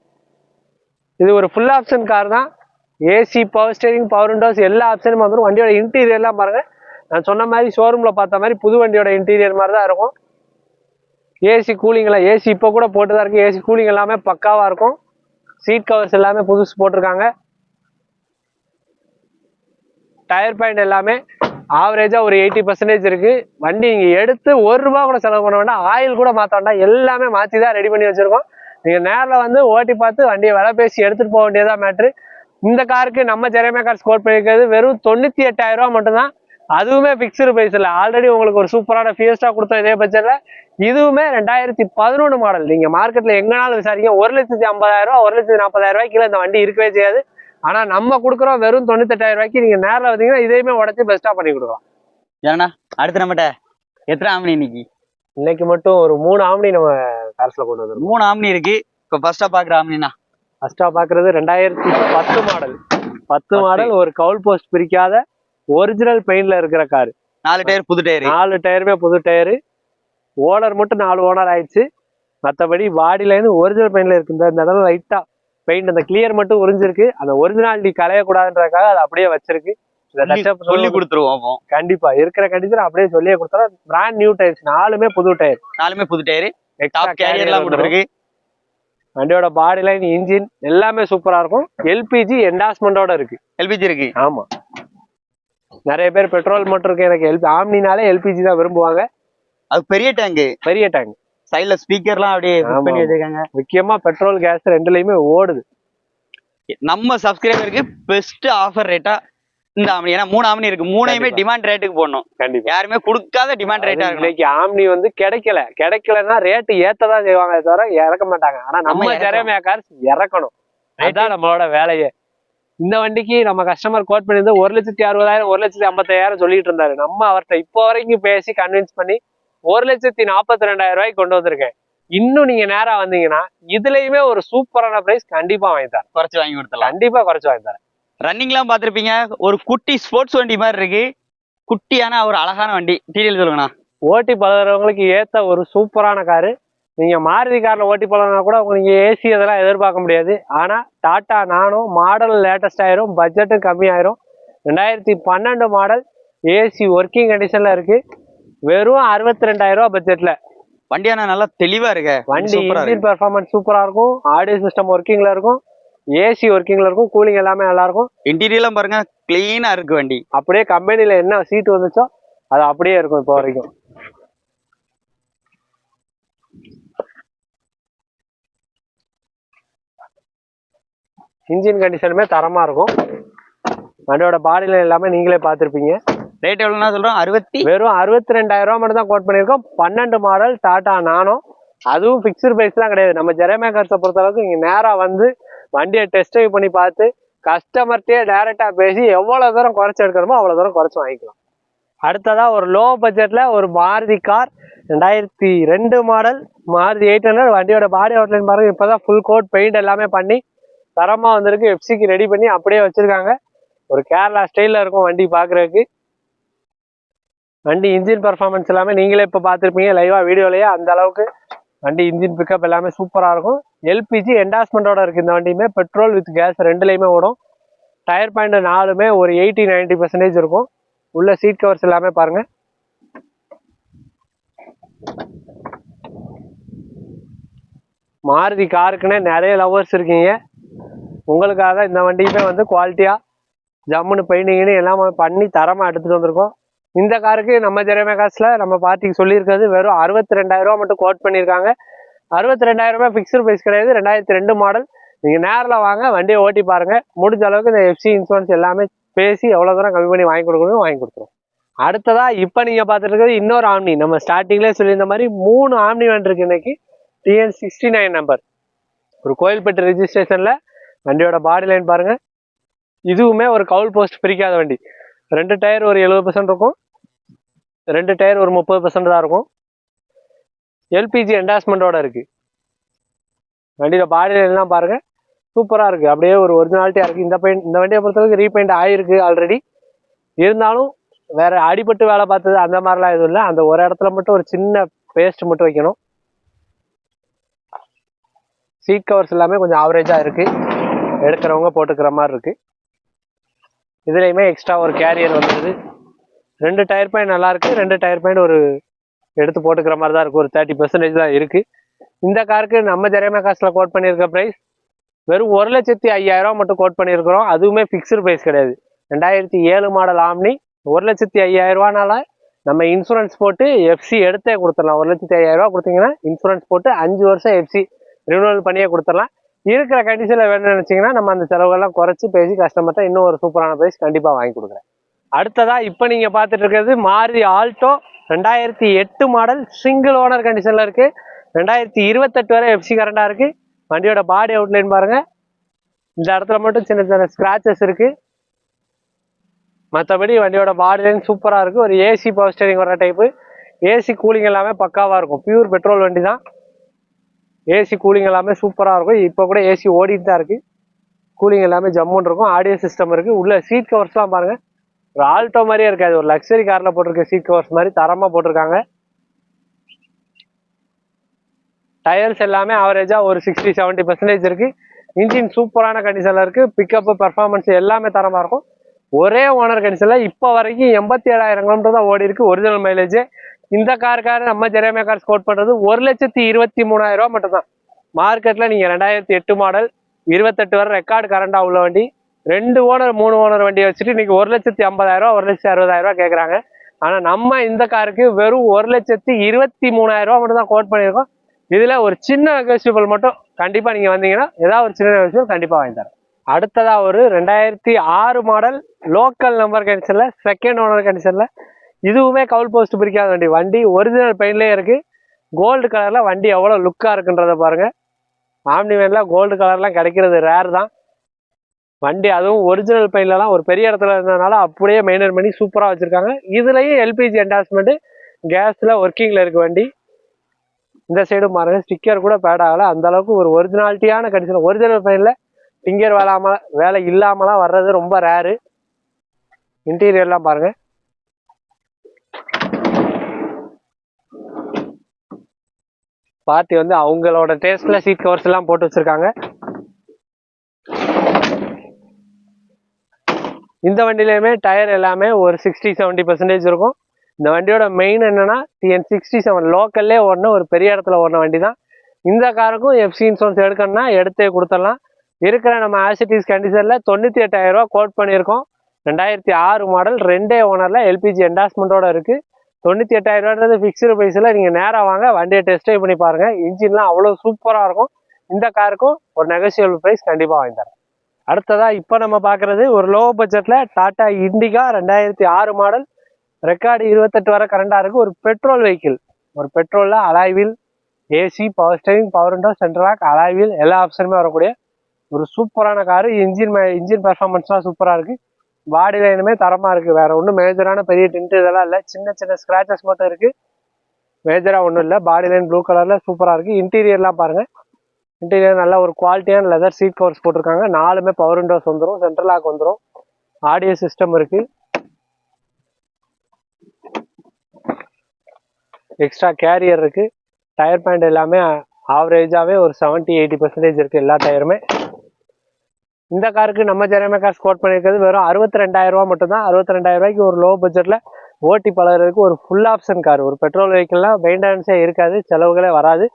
இது ஒரு ஃபுல் ஆப்ஷன் கார் தான். AC, power steering, power Windows எல்லா ஆப்ஷனும் வந்துடும். வண்டியோட இன்டீரியர்லாம் பாருங்க, நான் சொன்ன மாதிரி ஷோரூம்ல பார்த்த மாதிரி புது வண்டியோட இன்டீரியர் மாதிரி தான் இருக்கும். ஏசி கூலிங்லாம் ஏசி இப்போ கூட போட்டு தான் இருக்கு. ஏசி கூலிங் எல்லாமே பக்காவா இருக்கும். சீட் கவர்ஸ் எல்லாமே புதுசு போட்டிருக்காங்க. டயர் பாயிண்ட் எல்லாமே ஆவரேஜா ஒரு 80% இருக்கு. வண்டி நீங்க எடுத்து ₹1 கூட செலவு பண்ண வேண்டாம், ஆயில் கூட மாற்ற வேண்டாம், எல்லாமே மாற்றி தான் ரெடி பண்ணி வச்சிருக்கோம். நீங்க நேரில் வந்து ஓட்டி பார்த்து வண்டியை விலை பேசி எடுத்துட்டு போக வேண்டியதா மேட்ரு. இந்த காருக்கு நம்ம ஜெரேமியா கார்ஸ் கோட் பண்ணியிருக்கிறது வெறும் ₹98,000 மட்டும்தான். அதுவுமே பிக்சடு பிரைஸ் இல்லை. ஆல்ரெடி உங்களுக்கு ஒரு சூப்பரான ஃபியஸ்டா கொடுத்தோம் இதே பட்ஜெட்ல. இதுவுமே 2011 மாடல். நீங்க மார்க்கெட்ல எங்கனாலும் விசாரிங்க, ₹1,50,000 ₹1,40,000 கீழே இந்த வண்டி இருக்கவே செய்யாது. ஆனா நம்ம கொடுக்குறோம் வெறும் ₹98,000. நீங்க நேரில் வந்தீங்கன்னா இதையுமே உடச்சி பெஸ்டா பண்ணி கொடுக்கலாம். ஏன்னா அடுத்து நம்மகிட்ட எத்தனை ஆம்னி இன்னைக்கு மட்டும் ஒரு 3 ஆம்னி நம்ம கார்ஸ்ல கொண்டு வந்துருக்கோம். 3 ஆம்னி இருக்கு. இப்போ ஃபர்ஸ்டா பாக்குற ஆம்னினா ஃபர்ஸ்டா பாக்குறது 2010 மாடல். 10 மாடல், ஒரு கவுல் போஸ்ட் பிரிக்காத ஒரிஜினல் பெயிண்ட்ல இருக்கிற கார். 4 டயர் புது டயர். 4 டயருமே புது டயரு. ஓனர் மட்டும் 4 ஓனர் ஆயிடுச்சு. மற்றபடி பாடியில இருந்து ஒரிஜினல் பெயிண்ட்ல இருக்கு. இந்த இடம் லைட்டா பெயிண்ட் அந்த கிளியர் மட்டும் உறிஞ்சிருக்கு. அந்த ஒரிஜினாலிட்டி கலையக்கூடாதுன்றதுக்காக அதை அப்படியே வச்சிருக்கு. சொல்லி கொடுத்துருவோம். கண்டிப்பா இருக்கிற கண்டிஷன் அப்படியே சொல்லியே கொடுத்தா. பிராண்ட் நியூ டயர்ஸ், 4மே புது டயர். 4மே புது டயர். டாப் கேரியர் எல்லாம் கொடுத்துருக்கு. வண்டியோட பாடி லைன், இன்ஜின் எல்லாமே சூப்பரா இருக்கும். எல்பிஜி என்டாஸ்மெண்டோட இருக்கு. எல்பிஜி இருக்கு. ஆமா, நிறைய பேர் பெட்ரோல் மட்டும் இருக்கு எனக்கு ஆம்னினாலே எல்பிஜி தான் விரும்புவாங்க. அது பெரிய டேங்க். பெரிய டேங்க். சைடுல ஸ்பீக்கர்லாம் அப்படியே ஃபிட் பண்ணி வச்சிருக்காங்க. முக்கியமா பெட்ரோல் கேஸ் ரெண்டுலயுமே ஓடுது. நம்ம சப்ஸ்கிரைபருக்கு பெஸ்ட் ஆஃபர் ரேட்டா இந்த ஆம்னி. ஏன்னா 3 ஆம்னி இருக்கு. 3ஐயுமே டிமாண்ட் ரேட்டுக்கு போடணும். கண்டிப்பா யாருமே கொடுக்காத டிமாண்ட் ரேட்டா இருக்கு. இன்னைக்கு ஆம்னி வந்து கிடைக்கலன்னா ரேட்டு ஏத்ததான் செய்வாங்க, தவிர இறக்க மாட்டாங்க. ஆனா நம்ம ஜெரேமியா கார்ஸ் இறக்கணும். அதுதான் நம்மளோட வேலையே. இந்த வண்டிக்கு நம்ம கஸ்டமர் கோட் பண்ணிருந்து 1,60,000 1,50,000 சொல்லிட்டு இருந்தாரு. நம்ம அவர்கிட்ட இப்போ வரைக்கும் பேசி கன்வின்ஸ் பண்ணி 1,42,000 கொண்டு வந்திருக்கேன். இன்னும் நீங்க நேரா வந்தீங்கன்னா இதுலயுமே ஒரு சூப்பரான பிரைஸ் கண்டிப்பா வாங்கி தரேன். குறைச்சு வாங்கி கொடுத்தலாம். கண்டிப்பா குறைச்சு வாங்கி தரேன். ரன்னிங்லாம் பார்த்துருப்பீங்க. ஒரு குட்டி ஸ்போர்ட்ஸ் வண்டி மாதிரி இருக்கு. குட்டியான ஒரு அழகான வண்டி. டீடைல் சொல்லுங்கண்ணா. ஓட்டி பழகிறவங்களுக்கு ஏத்த ஒரு சூப்பரான காரு. நீங்க மாருதி கார்ல ஓட்டி பழகினா கூட உங்களுக்கு ஏசி அதெல்லாம் எதிர்பார்க்க முடியாது. ஆனா டாடா நானோ மாடல் லேட்டஸ்ட் ஆயிரும், பட்ஜெட்டும் கம்மியாயிரும். 2012 மாடல், ஏசி ஒர்க்கிங் கண்டிஷன்ல இருக்கு. வெறும் ₹62,000 பட்ஜெட்ல. வண்டியான நல்லா தெளிவா இருக்கு. வண்டி இன்ஜின் பெர்ஃபார்மன்ஸ் சூப்பரா இருக்கும். ஆடியோ சிஸ்டம் ஒர்க்கிங்ல இருக்கும். ஏசி ஒர்க்கிங்ல இருக்கும். கூலிங் எல்லாமே நல்லா இருக்கும். இன்டீரியர்லாம் பாருங்க, கிளீனா இருக்கு வண்டி. அப்படியே கம்பெனில என்ன சீட் வந்துச்சோ அது அப்படியே இருக்கும் இப்போ வரைக்கும். இன்ஜின் கண்டிஷனுமே தரமா இருக்கும். வண்டியோட பாடியில எல்லாமே நீங்களே பார்த்துருப்பீங்க. ரேட் எவ்வளோனா சொல்றோம்? வெறும் ₹62,000 மட்டும் தான் கோட் பண்ணியிருக்கோம். 12 மாடல் டாடா நானோ. அதுவும் பிக்சர் பிரைஸ் தான் கிடையாது. நம்ம ஜெரேமியா கார்ஸை பொறுத்த அளவுக்கு இங்க நேரா வந்து வண்டியை டெஸ்ட் ட்ரைவ் பண்ணி பார்த்து கஸ்டமர்கிட்டே டைரக்டா பேசி எவ்வளவு தூரம் குறைச்சி எடுக்கணுமோ அவ்வளவு தூரம் குறைச்சி வாங்கிக்கலாம். அடுத்ததா ஒரு லோ பட்ஜெட்ல ஒரு மாருதி கார், 2002 மாடல் மாருதி 800. வண்டியோட பாடி அவுட்லைன் பாருங்க, இப்பதான் ஃபுல் கோட் பெயிண்ட் எல்லாமே பண்ணி தரமா வந்திருக்கு. எஃப்சிக்கு ரெடி பண்ணி அப்படியே வச்சிருக்காங்க. ஒரு கேரளா ஸ்டைல்ல இருக்கும் வண்டி பாக்குறதுக்கு. வண்டி இன்ஜின் பெர்ஃபார்மன்ஸ் எல்லாமே நீங்களே இப்ப பார்த்துருப்பீங்க லைவா வீடியோலயே. அந்த அளவுக்கு வண்டி இன்ஜின் பிக்கப் எல்லாமே சூப்பரா இருக்கும். எல்பிஜி என்டாஸ்மெண்டோட இருக்கு இந்த வண்டியுமே. பெட்ரோல் வித் கேஸ் ரெண்டுலையுமே ஓடும். டயர் பாயிண்ட் 4மே ஒரு 80-90% இருக்கும். உள்ள சீட் கவர்ஸ் எல்லாமே பாருங்க. மாருதி காருக்குன்னே நிறைய லவர்ஸ் இருக்கீங்க. உங்களுக்காக இந்த வண்டியுமே வந்து குவாலிட்டியா ஜம்முன்னு பெயிண்டிங்னு எல்லாம் பண்ணி தரமா எடுத்துட்டு வந்திருக்கோம். இந்த காருக்கு நம்ம ஜெரேமியா கார்ஸ்ல நம்ம பார்ட்டிக்கு சொல்லியிருக்கிறது வெறும் ₹62,000 மட்டும் கோட் பண்ணியிருக்காங்க. ₹62,000 பிக்சர் பிரைஸ் கிடையாது. 2002 மாடல். நீங்க நேரில் வாங்க, வண்டியை ஓட்டி பாருங்க. முடிஞ்ச அளவுக்கு இந்த எஃப்சி இன்சூரன்ஸ் எல்லாமே பேசி எவ்வளவு தூரம் கம்மி பண்ணி வாங்கி கொடுக்கணும் வாங்கி கொடுத்துரும். அடுத்ததா இப்ப நீங்க பார்த்துட்டு இருக்கிறது இன்னொரு ஆம்னி. நம்ம ஸ்டார்டிங்லேயே சொல்லியிருந்த மாதிரி 3 ஆம்னி வண்டி இருக்கு இன்னைக்கு. TN69 நம்பர், ஒரு கோயில்பட்டு ரெஜிஸ்ட்ரேஷன்ல. வண்டியோட பாடி லைன் பாருங்க. இதுவுமே ஒரு கவுல் போஸ்ட் பிரிக்காத வண்டி. 2 டயர் ஒரு 70% இருக்கும், 2 டயர் ஒரு 30% தான் இருக்கும். எல்பிஜி என்டாஸ்மெண்ட்டோட இருக்குது. வண்டியில் பாடியில் எல்லாம் பாருங்கள் சூப்பராக இருக்குது, அப்படியே ஒரு ஒரிஜினாலிட்டியாக இருக்குது. இந்த வண்டியை பொறுத்தவரைக்கும் ரீபெயிண்ட் ஆகிருக்கு ஆல்ரெடி. இருந்தாலும் வேறு அடிபட்டு வேலை பார்த்தது அந்த மாதிரிலாம் எதுவும் இல்லை. அந்த ஒரு இடத்துல மட்டும் ஒரு சின்ன பேஸ்ட் மட்டும் வைக்கணும். சீட் கவர்ஸ் எல்லாமே கொஞ்சம் ஆவரேஜாக இருக்குது, எடுக்கிறவங்க போட்டுக்கிற மாதிரி இருக்குது. இதுலேயுமே எக்ஸ்ட்ரா ஒரு கேரியர் வந்துடுது. 2 டயர் பாயிண்ட் நல்லாயிருக்கு, 2 டயர் பாயிண்ட் ஒரு எடுத்து போட்டுக்கிற மாதிரி தான் இருக்குது. ஒரு 30% தான் இருக்குது. இந்த காருக்கு நம்ம ஜெரேமியா கார்ஸில் கோட் பண்ணியிருக்க ப்ரைஸ் வெறும் 1,05,000 மட்டும் கோட் பண்ணியிருக்கிறோம். அதுவுமே ஃபிக்ஸ்டு ப்ரைஸ் கிடையாது. 2007 மாடல் ஆம்னி 1,05,000 நம்ம இன்சூரன்ஸ் போட்டு எஃப்சி எடுத்தே கொடுத்துடலாம். 1,05,000 கொடுத்தீங்கன்னா இன்சூரன்ஸ் போட்டு 5 வருஷம் எஃப்சி ரினியூவல் பண்ணியே கொடுத்துடலாம். இருக்கிற கண்டிஷனில் வேணும்னு நினச்சிங்கன்னா நம்ம அந்த செலவுகள்லாம் குறைச்சி பேசி கஸ்டமர்கிட்ட இன்னும் ஒரு சூப்பரான ப்ரைஸ் கண்டிப்பாக வாங்கி கொடுக்குறேன். அடுத்ததாக இப்போ நீங்கள் பார்த்துட்டு இருக்கிறது Maruti Alto 2008 model single owner கண்டிஷனில் இருக்குது. 2028 வரை எஃப்சி கரண்டாக இருக்குது. வண்டியோட பாடி அவுட்லைன் பாருங்கள், இந்த இடத்துல மட்டும் சின்ன சின்ன ஸ்க்ராச்சஸ் இருக்குது. மற்றபடி வண்டியோட பாடி லைன் சூப்பராக இருக்குது. ஒரு ஏசி பவர் ஸ்டேரிங் வர டைப்பு. ஏசி கூலிங் எல்லாமே பக்காவாக இருக்கும். பியூர் பெட்ரோல் வண்டி தான். ஏசி கூலிங் எல்லாமே சூப்பராக இருக்கும். இப்போ கூட ஏசி ஓடிட்டு தான் இருக்குது. கூலிங் எல்லாமே ஜம்முன்னு இருக்கும். ஆடியோ சிஸ்டம் இருக்குது. உள்ள சீட் கவர்ஸ்லாம் பாருங்கள், ஒரு ஆல்டோ மாதிரியே இருக்காது, ஒரு லக்ஸரி காரில் போட்டிருக்க சீட் கவர்ஸ் மாதிரி தரமாக போட்டிருக்காங்க. டயர்ஸ் எல்லாமே ஆவரேஜாக ஒரு 60-70% இருக்குது. இன்ஜின் சூப்பரான கண்டிஷனில் இருக்குது. பிக்கப்பு பர்ஃபார்மன்ஸ் எல்லாமே தரமாக இருக்கும். ஒரே ஓனர் கண்டிஷனில் இப்போ வரைக்கும் 87,000 கிலோமீட்டர் தான் ஓடி இருக்குது. Original mileage. இந்த காருக்காரு நம்ம ஜெரேமியா கார்ஸ் கோட் பண்ணுறது 1,23,000 மட்டும்தான். மார்க்கெட்டில் நீங்கள் 2008 மாடல் 28 வரை ரெக்கார்டு கரண்டாக உள்ள வண்டி 2 ஓனர் 3 ஓனர் வண்டியை வச்சுட்டு இன்றைக்கி 1,50,000 1,60,000 கேட்குறாங்க. ஆனால் நம்ம இந்த காருக்கு வெறும் 1,23,000 மட்டும் தான் கோட் பண்ணியிருக்கோம். இதில் ஒரு சின்ன நெகோசியபிள் மட்டும் கண்டிப்பாக நீங்கள் வந்தீங்கன்னா ஏதாவது ஒரு சின்ன நெகோசியபிள் கண்டிப்பாக வாங்கி தரேன். அடுத்ததாக ஒரு 2006 மாடல் லோக்கல் நம்பர் கண்டிஷனில் செகண்ட் ஓனர் கண்டிஷனில், இதுவுமே கவுல் போஸ்ட் பிரிக்காத வண்டி. வண்டி ஒரிஜினல் பெயின்லேயே இருக்குது. கோல்டு கலரில் வண்டி எவ்வளோ லுக்காக இருக்குன்றதை பாருங்கள். ஆம்னி வேனில் கோல்டு கலர்லாம் கிடைக்கிறது ரேர் தான். வண்டி அதுவும் ஒரிஜினல் பெயின்லலாம் ஒரு பெரிய இடத்துல இருந்ததுனால அப்படியே மெயின்டைன் பண்ணி சூப்பராக வச்சுருக்காங்க. இதுலேயும் எல்பிஜி என்டாஸ்மெண்ட்டு கேஸில் ஒர்க்கிங்கில் இருக்குது வண்டி. இந்த சைடும் பாருங்கள், ஸ்டிக்கர் கூட பேட் ஆகலை. அந்தளவுக்கு ஒரு ஒரிஜினாலிட்டியான கண்டிஷன். ஒரிஜினல் பெயினில் ஃபிங்கர் வேலை இல்லாமலாம் வர்றது ரொம்ப ரேரு. இன்டீரியர்லாம் பாருங்கள், பார்ட்டி வந்து அவங்களோட டேஸ்ட்டில் சீட் கவர்ஸ் எல்லாம் போட்டு வச்சுருக்காங்க. இந்த வண்டியிலையுமே டயர் எல்லாமே ஒரு 60-70% இருக்கும். இந்த வண்டியோட மெயின் என்னன்னா TN67 லோக்கல்லே ஓடின ஒரு பெரிய இடத்துல ஓடின வண்டி தான். இந்த காருக்கும் எஃப்சி இன்சூரன்ஸ் எடுக்கணும்னா எடுத்தே கொடுத்துடலாம். இருக்கிற நம்ம ஆசிட்டிஸ் கண்டிஷனில் 98,000 கோட் பண்ணியிருக்கோம். 2006 மாடல் 2 ஓனரில் எல்பிஜி என்டாஸ்மெண்ட்டோட இருக்குது. 98,000 ஃபிக்ஸ்டு ப்ரைஸில் நீங்கள் நேராக வாங்க, வண்டியை டெஸ்ட் ட்ரைவ் பண்ணி பாருங்கள். இன்ஜின்லாம் அவ்வளோ சூப்பராக இருக்கும். இந்த காருக்கும் ஒரு நெகோசியபிள் ப்ரைஸ் கண்டிப்பாக வாங்கி தரேன். அடுத்ததாக இப்போ நம்ம பார்க்குறது ஒரு லோ பட்ஜெட்டில் டாடா இண்டிகா 2006 மாடல் ரெக்கார்டு 28 வரை கரண்டாக இருக்குது. ஒரு பெட்ரோல் வெஹிக்கிள். ஒரு பெட்ரோலில் alloy wheel AC power steering power window central lock alloy wheel எல்லா ஆப்ஷனுமே வரக்கூடிய ஒரு சூப்பரான காரு. இன்ஜின் பெர்ஃபார்மன்ஸ்லாம் சூப்பராக இருக்குது. பாடி லைனுமே தரமாக இருக்குது. வேறு ஒன்றும் மேஜரான பெரிய டின்ட்டு இதெல்லாம் இல்லை. சின்ன சின்ன ஸ்க்ராச்சஸ் மட்டும் இருக்குது, மேஜராக ஒன்றும் இல்லை. பாடி லைன் ப்ளூ கலரில் சூப்பராக இருக்குது. இன்டீரியர்லாம் பாருங்கள், இன்டீரியர் நல்ல ஒரு குவாலிட்டியான லெதர் சீட் கவர்ஸ் போட்டிருக்காங்க. 4மே பவர் விண்டோஸ் வந்துடும், சென்ட்ரல் லாக் வந்துடும், ஆடியோ சிஸ்டம் இருக்குது, எக்ஸ்ட்ரா கேரியர் இருக்குது. டயர் பாயிண்ட் எல்லாமே ஆவரேஜாகவே ஒரு 70-80% இருக்குது எல்லா டயருமே. இந்த காருக்கு நம்ம ஜெரேமியா கார்ஸ் கோட் பண்ணியிருக்கிறது வெறும் 62,000 மட்டும்தான். 62,000 ஒரு லோ பட்ஜெட்டில் ஓட்டி பழகிறதுக்கு ஒரு ஃபுல் ஆப்ஷன் கார். ஒரு பெட்ரோல் வெஹிக்கிள்லாம் மெயின்டெனன்ஸே இருக்காது, செலவுகளே வராது.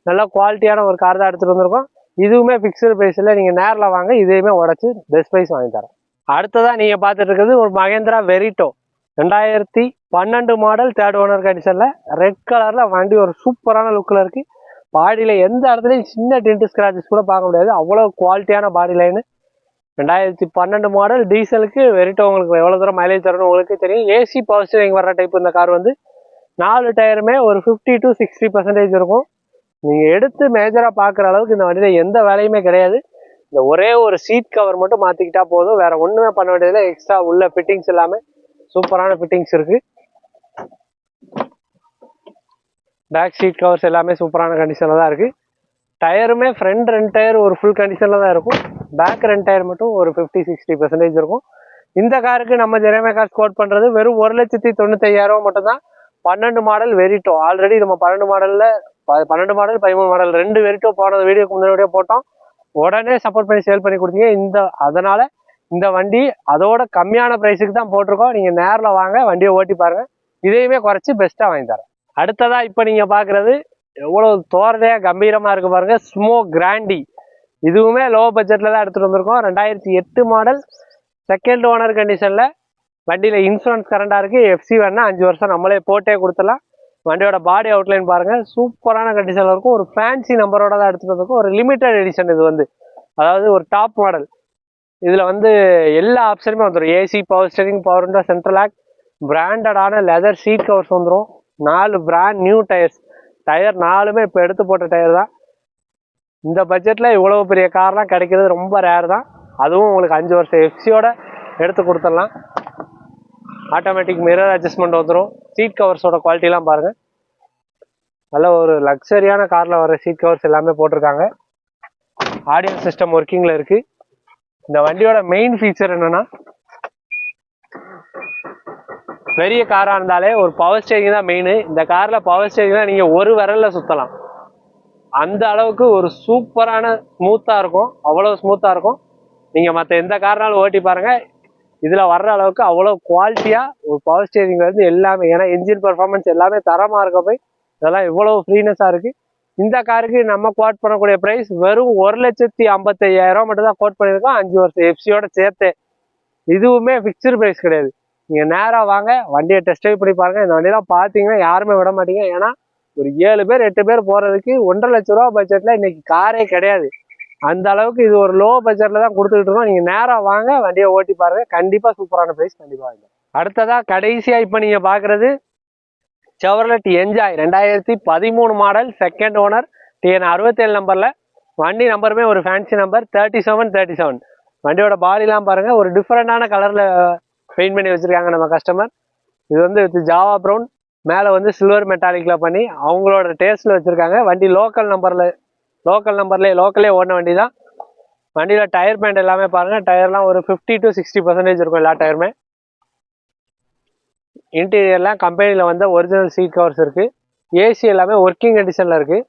நல்லா குவாலிட்டியான ஒரு கார் தான் எடுத்துகிட்டு வந்திருக்கோம். இதுவுமே ஃபிக்ஸ்டு ப்ரைஸில் நீங்கள் நேரில் வாங்க, இதையுமே உடச்சி பெஸ்ட் ப்ரைஸ் வாங்கி தரேன். அடுத்ததாக நீங்கள் பார்த்துட்டு இருக்கிறது ஒரு Mahindra Verito 2012 model 3rd owner கண்டிஷனில் ரெட் கலரில் வண்டி ஒரு சூப்பரான லுக்கில் இருக்குது. பாடியில் எந்த இடத்துலையும் சின்ன டின்ட் ஸ்க்ராச்சஸ் கூட பார்க்க முடியாது, அவ்வளோ குவாலிட்டியான பாடி லைனு. 2012 மாடல் டீசலுக்கு வெரிட்டோ உங்களுக்கு எவ்வளோ தூரம் மைலேஜ் தரணும் உங்களுக்கு தெரியும். ஏசி பவர் ஸ்டீரிங் வர்ற டைப் இந்த கார் வந்து 4 டயருமே ஒரு 50-60% இருக்கும். நீங்கள் எடுத்து மேஜராக பார்க்குற அளவுக்கு இந்த வண்டியில் எந்த வேலையுமே கிடையாது. இந்த ஒரே ஒரு சீட் கவர் மட்டும் மாற்றிக்கிட்டா போதும், வேறு ஒன்றுமே பண்ண வேண்டியதில்லை. எக்ஸ்ட்ரா உள்ள ஃபிட்டிங்ஸ் எல்லாமே சூப்பரான ஃபிட்டிங்ஸ் இருக்கு. பேக் சீட் கவர்ஸ் எல்லாமே சூப்பரான கண்டிஷனில் தான் இருக்குது. டயருமே ஃப்ரண்ட் 2 டயர் ஒரு ஃபுல் கண்டிஷனில் தான் இருக்கும். பேக் 2 டயர் மட்டும் ஒரு 50-60% இருக்கும். இந்த காருக்கு நம்ம ஜெரேமியா கார்ஸ் கோட் பண்ணுறது வெறும் 1,95,000 மட்டும்தான். 12 மாடல் வெரிட்டோ. ஆல்ரெடி நம்ம 12 மாடல் 13 மாடல் 2 வெரிட்டோ போனது வீடியோக்கு முன்னாடியே போட்டோம். உடனே சப்போர்ட் பண்ணி சேல் பண்ணி கொடுத்தீங்க. அதனால இந்த வண்டி அதோட கம்மியான ப்ரைஸுக்கு தான் போட்டிருக்கோம். நீங்கள் நேரில் வாங்க, வண்டியை ஓட்டி பாருங்கள். இதையுமே குறைச்சி பெஸ்ட்டாக வாங்கி தரேன். அடுத்ததா இப்போ நீங்கள் பார்க்குறது எவ்வளவு தோரணையாக கம்பீரமாக இருக்கு பாருங்க, ஸ்மோக் கிராண்டி. இதுவுமே லோ பட்ஜெட்டில் தான் எடுத்துகிட்டு வந்திருக்கோம். 2008 மாடல், செகண்ட் ஓனர் கண்டிஷனில். வண்டியில் இன்சூரன்ஸ் கரண்டாக இருக்குது. எஃப்சி வேணா 5 வருஷம் நம்மளே போட்டே கொடுத்துடலாம். வண்டியோட பாடி அவுட்லைன் பாருங்கள், சூப்பரான கண்டிஷனில் இருக்கும். ஒரு ஃபேன்சி நம்பரோட தான் எடுத்துகிட்டு வந்திருக்கும். ஒரு லிமிட்டட் எடிஷன் இது வந்து, அதாவது ஒரு டாப் மாடல். இதில் வந்து எல்லா ஆப்ஷனுமே வந்துடும். AC, power steering, power window, central lock, பிராண்டடான லெதர் சீட் கவர்ஸ் வந்துடும். 4 பிராண்ட் நியூ டயர்ஸ். டயர் 4மே இப்போ எடுத்து போட்ட டயர் தான். இந்த பட்ஜெட்டில் இவ்வளோ பெரிய கார்லாம் கிடைக்கிறது ரொம்ப ரேர் தான். அதுவும் உங்களுக்கு 5 வருஷம் எஃப்சியோட எடுத்து கொடுத்துடலாம். ஆட்டோமேட்டிக் மிரர் அட்ஜஸ்ட்மெண்ட் வந்துடும். சீட் கவர்ஸோட குவாலிட்டிலாம் பாருங்கள், நல்ல ஒரு லக்ஸரியான காரில் வர சீட் கவர்ஸ் எல்லாமே போட்டிருக்காங்க. ஆடியோ சிஸ்டம் ஒர்க்கிங்கில் இருக்குது. இந்த வண்டியோட மெயின் ஃபீச்சர் என்னென்னா, பெரிய காராக இருந்தாலே ஒரு பவர் ஸ்டேரிங் தான் மெயின். இந்த காரில் பவர் ஸ்டேரிங் தான் நீங்கள் ஒரு விரலில் சுற்றலாம். அந்த அளவுக்கு ஒரு சூப்பரான ஸ்மூத்தாக இருக்கும். அவ்வளோ ஸ்மூத்தாக இருக்கும். நீங்கள் மற்ற எந்த கார்னாலும் ஓட்டி பாருங்கள், இதில் வர்ற அளவுக்கு அவ்வளோ குவாலிட்டியாக ஒரு பவர் ஸ்டேரிங்ல இருந்து எல்லாமே. ஏன்னா என்ஜின் பர்ஃபார்மன்ஸ் எல்லாமே தரமாக இருக்க போய் இதெல்லாம் இவ்வளோ ஃப்ரீனஸாக இருக்குது. இந்த காருக்கு நம்ம கோட் பண்ணக்கூடிய ப்ரைஸ் வெறும் 1,55,000 மட்டும் தான் கோட் பண்ணியிருக்கோம். 5 வருஷம் எஃப்சியோட சேர்த்து. இதுவுமே ஃபிக்ஸ்டு ப்ரைஸ் கிடையாது. நீங்கள் நேராக வாங்க, வண்டியை டெஸ்ட் ட்ரைவ் பண்ணி பாருங்கள். இந்த வண்டியெல்லாம் பார்த்தீங்கன்னா யாருமே விட மாட்டீங்க. ஏன்னா ஒரு 7 பேர் 8 பேர் போகிறதுக்கு 1,50,000 ரூபா பட்ஜெட்டில் இன்னைக்கு காரே கிடையாது. அந்த அளவுக்கு இது ஒரு லோ பட்ஜெட்டில் தான் கொடுத்துக்கிட்டு இருக்கோம். நீங்கள் நேராக வாங்க, வண்டியை ஓட்டி பாருங்கள். கண்டிப்பாக சூப்பரான ப்ரைஸ் கண்டிப்பாக வாங்க. அடுத்ததாக கடைசியாக இப்போ நீங்கள் பார்க்குறது Chevrolet enjoy 2013 model, second owner, TN 67 நம்பரில். வண்டி நம்பருமே ஒரு ஃபேன்சி நம்பர் 3737. வண்டியோட பாடிலாம் பாருங்கள், ஒரு டிஃப்ரெண்டான கலரில் பெயிண்ட் பண்ணி வச்சுருக்காங்க நம்ம கஸ்டமர். இது வந்து ஜாவா ப்ரௌன், மேலே வந்து சில்வர் மெட்டாலிக்கில் பண்ணி அவங்களோட டேஸ்ட்டில் வச்சுருக்காங்க. வண்டி லோக்கல்லே ஓடின வண்டி தான். வண்டியில் டயர் பேண்ட் எல்லாமே பாருங்கள், டயர்லாம் ஒரு 50-60% இருக்கும் எல்லா டயருமே. இன்டீரியர்லாம் கம்பெனியில் வந்து ஒரிஜினல் சீட் கவர்ஸ் இருக்குது. ஏசி எல்லாமே ஒர்க்கிங் கண்டிஷனில் இருக்குது.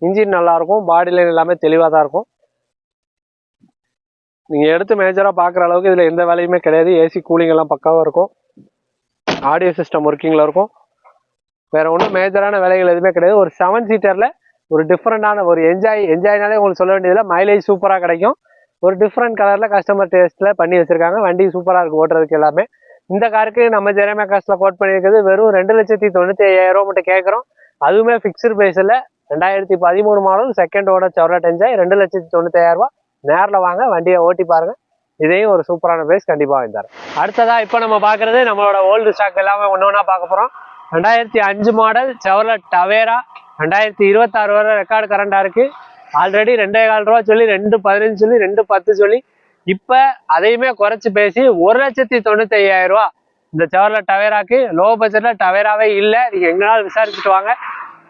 இன்ஜின் நல்லாயிருக்கும். பாடி லைன் எல்லாமே தெளிவாக தான் இருக்கும். நீங்கள் எடுத்து மேஜராக பார்க்குற அளவுக்கு இதில் எந்த வேலையுமே கிடையாது. ஏசி கூலிங் எல்லாம் பக்காவாக இருக்கும். ஆடியோ சிஸ்டம் ஒர்க்கிங்கில் இருக்கும். வேறு ஒன்றும் மேஜரான வேலைகள் எதுவுமே கிடையாது. ஒரு 7 சீட்டரில் ஒரு டிஃப்ரெண்டான ஒரு என்ஜாய்னாலே உங்களுக்கு சொல்ல வேண்டியதில்லை. மைலேஜ் சூப்பராக கிடைக்கும். ஒரு டிஃப்ரெண்ட் கலரில் கஸ்டமர் டேஸ்ட்டில் பண்ணி வச்சுருக்காங்க. வண்டி சூப்பராக இருக்குது ஓட்டுறதுக்கு எல்லாமே. இந்த காருக்கு நம்ம ஜெரேமியா கார்ஸில் கோட் பண்ணியிருக்கிறது வெறும் 2,95,000 மட்டும் கேட்குறோம். அதுவுமே ஃபிக்ஸ்டு ப்ரைஸ் இல்லை. 2013 model, second owner, Chevrolet enjoy, 2,95,000 நேரில் வாங்க, வண்டியை ஓட்டி பாருங்கள். இதையும் ஒரு சூப்பரான ப்ரைஸ் கண்டிப்பாக வாங்கி தரேன். அடுத்ததாக இப்போ நம்ம பார்க்குறது நம்மளோட ஓல்டு ஸ்டாக் எல்லாமே ஒன்று ஒன்றா பார்க்க போகிறோம். 2005 மாடல் செவர்லெட் டவேரா, 2026 வரை ரெக்கார்டு கரண்டாக இருக்குது. ஆல்ரெடி 2,15,000 ரூபா சொல்லி 2,15 சொல்லி 2,10 சொல்லி இப்போ அதையுமே குறைச்சி பேசி 1,95,000 ரூபா இந்த செவர்லெட் டவேராக்கு. லோ பட்ஜெட்டில் டவேராவே இல்லை. நீங்கள் எங்கேனாலும் விசாரிச்சுட்டு வாங்க.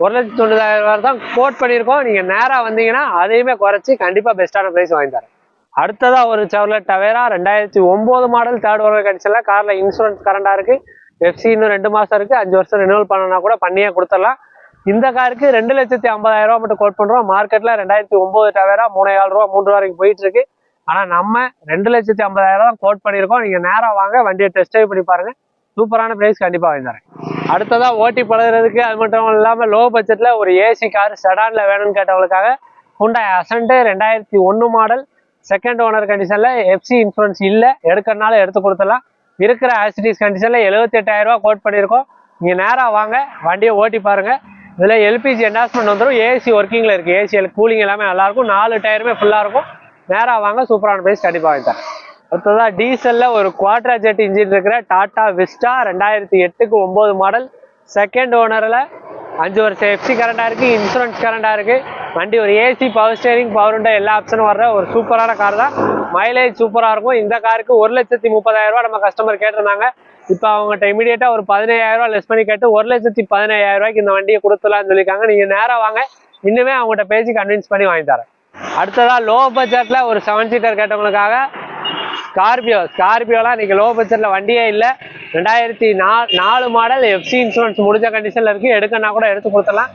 1,90,000 தான் கோட் பண்ணியிருக்கோம். நீங்கள் நேராக வந்தீங்கன்னா அதையுமே குறைச்சி கண்டிப்பாக பெஸ்ட்டான ப்ரைஸ் வாங்கி தரேன். அடுத்ததாக ஒரு Chevrolet Tavera 2009 model, third owner கண்டிஷனில். காரில் இன்சூரன்ஸ் கரண்டாக இருக்குது. எஃப்சி இன்னும் 2 மாதம் இருக்குது. 5 வருஷம் ரினிவல் பண்ணனா கூட பண்ணியே கொடுத்துடலாம். இந்த காருக்கு 2,50,000 ரூபா மட்டும் கோட் பண்ணுறோம். மார்க்கெட்டில் 2009 டவேரா 3,400 ரூபா 3 ரூபா வரைக்கும் போயிட்டு இருக்கு. ஆனால் நம்ம 2,50,000 தான் கோட் பண்ணியிருக்கோம். நீங்கள் நேராக வாங்க, வண்டியை டெஸ்ட் ட்ரைவ் பண்ணி பாருங்கள். சூப்பரான ப்ரைஸ் கண்டிப்பாக வாங்கி தரேன். அடுத்ததாக ஓட்டி பழகிறதுக்கு, அது மட்டும் இல்லாமல் லோ பட்ஜெட்டில் ஒரு ஏசி கார் செடானில் வேணும்னு கேட்டவங்களுக்காக Hyundai Ascent 2001 model, second owner கண்டிஷனில். எஃப்சி இன்சூரன்ஸ் இல்லை, எடுக்கிறனால எடுத்து கொடுத்துடலாம். இருக்கிற ஆசிட்டிஸ் கண்டிஷனில் 78,000 ரூபா கோட் பண்ணியிருக்கோம். நீங்கள் நேராக வாங்க, வண்டியை ஓட்டி பாருங்கள். இதில் எல்பிஜி என்டாஸ்மெண்ட் வந்துடும். ஏசி ஒர்க்கிங்கில் இருக்குது. ஏசி கூலிங் எல்லாமே நல்லாயிருக்கும். 4 டயருமே ஃபுல்லாக இருக்கும். நேராக வாங்க, சூப்பரான ப்ரைஸ் கண்டிப்பாக வாங்கி தரேன். அடுத்ததாக டீசலில் ஒரு குவாட்ரா ஜெட் இன்ஜின் இருக்கிற டாடா விஸ்டா 2008-9 மாடல், செகண்ட் ஓனரில். 5 வருஷம் எஃப்சி கரண்டாக இருக்குது. இன்சூரன்ஸ் கரண்டாக இருக்குது. வண்டி ஒரு AC, power steering, power window எல்லா ஆப்ஷனும் வர்ற ஒரு சூப்பரான கார் தான். மைலேஜ் சூப்பராக இருக்கும். இந்த காருக்கு 1,30,30,000 நம்ம கஸ்டமர் கேட்டிருந்தாங்க. இப்போ அவங்ககிட்ட இமீடியட்டா ஒரு 15,000 லெஸ் பண்ணி கேட்டு 1,17,000 இந்த வண்டியை கொடுத்துலாம்னு சொல்லியிருக்காங்க. நீங்க நேராக வாங்க, இன்னுமே அவங்ககிட்ட பேசி கன்வின்ஸ் பண்ணி வாங்கி தரேன். அடுத்ததா லோ பட்ஜெட்ல ஒரு 7 சீட்டர் கேட்டவங்களுக்காக ஸ்கார்பியோலாம் இன்னைக்கு லோ பட்ஜெட்ல வண்டியே இல்லை. 2004 மாடல், எஃப்சி இன்சூரன்ஸ் முடிஞ்ச கண்டிஷன்ல இருக்கு. எடுக்கனா கூட எடுத்து கொடுத்துடலாம்.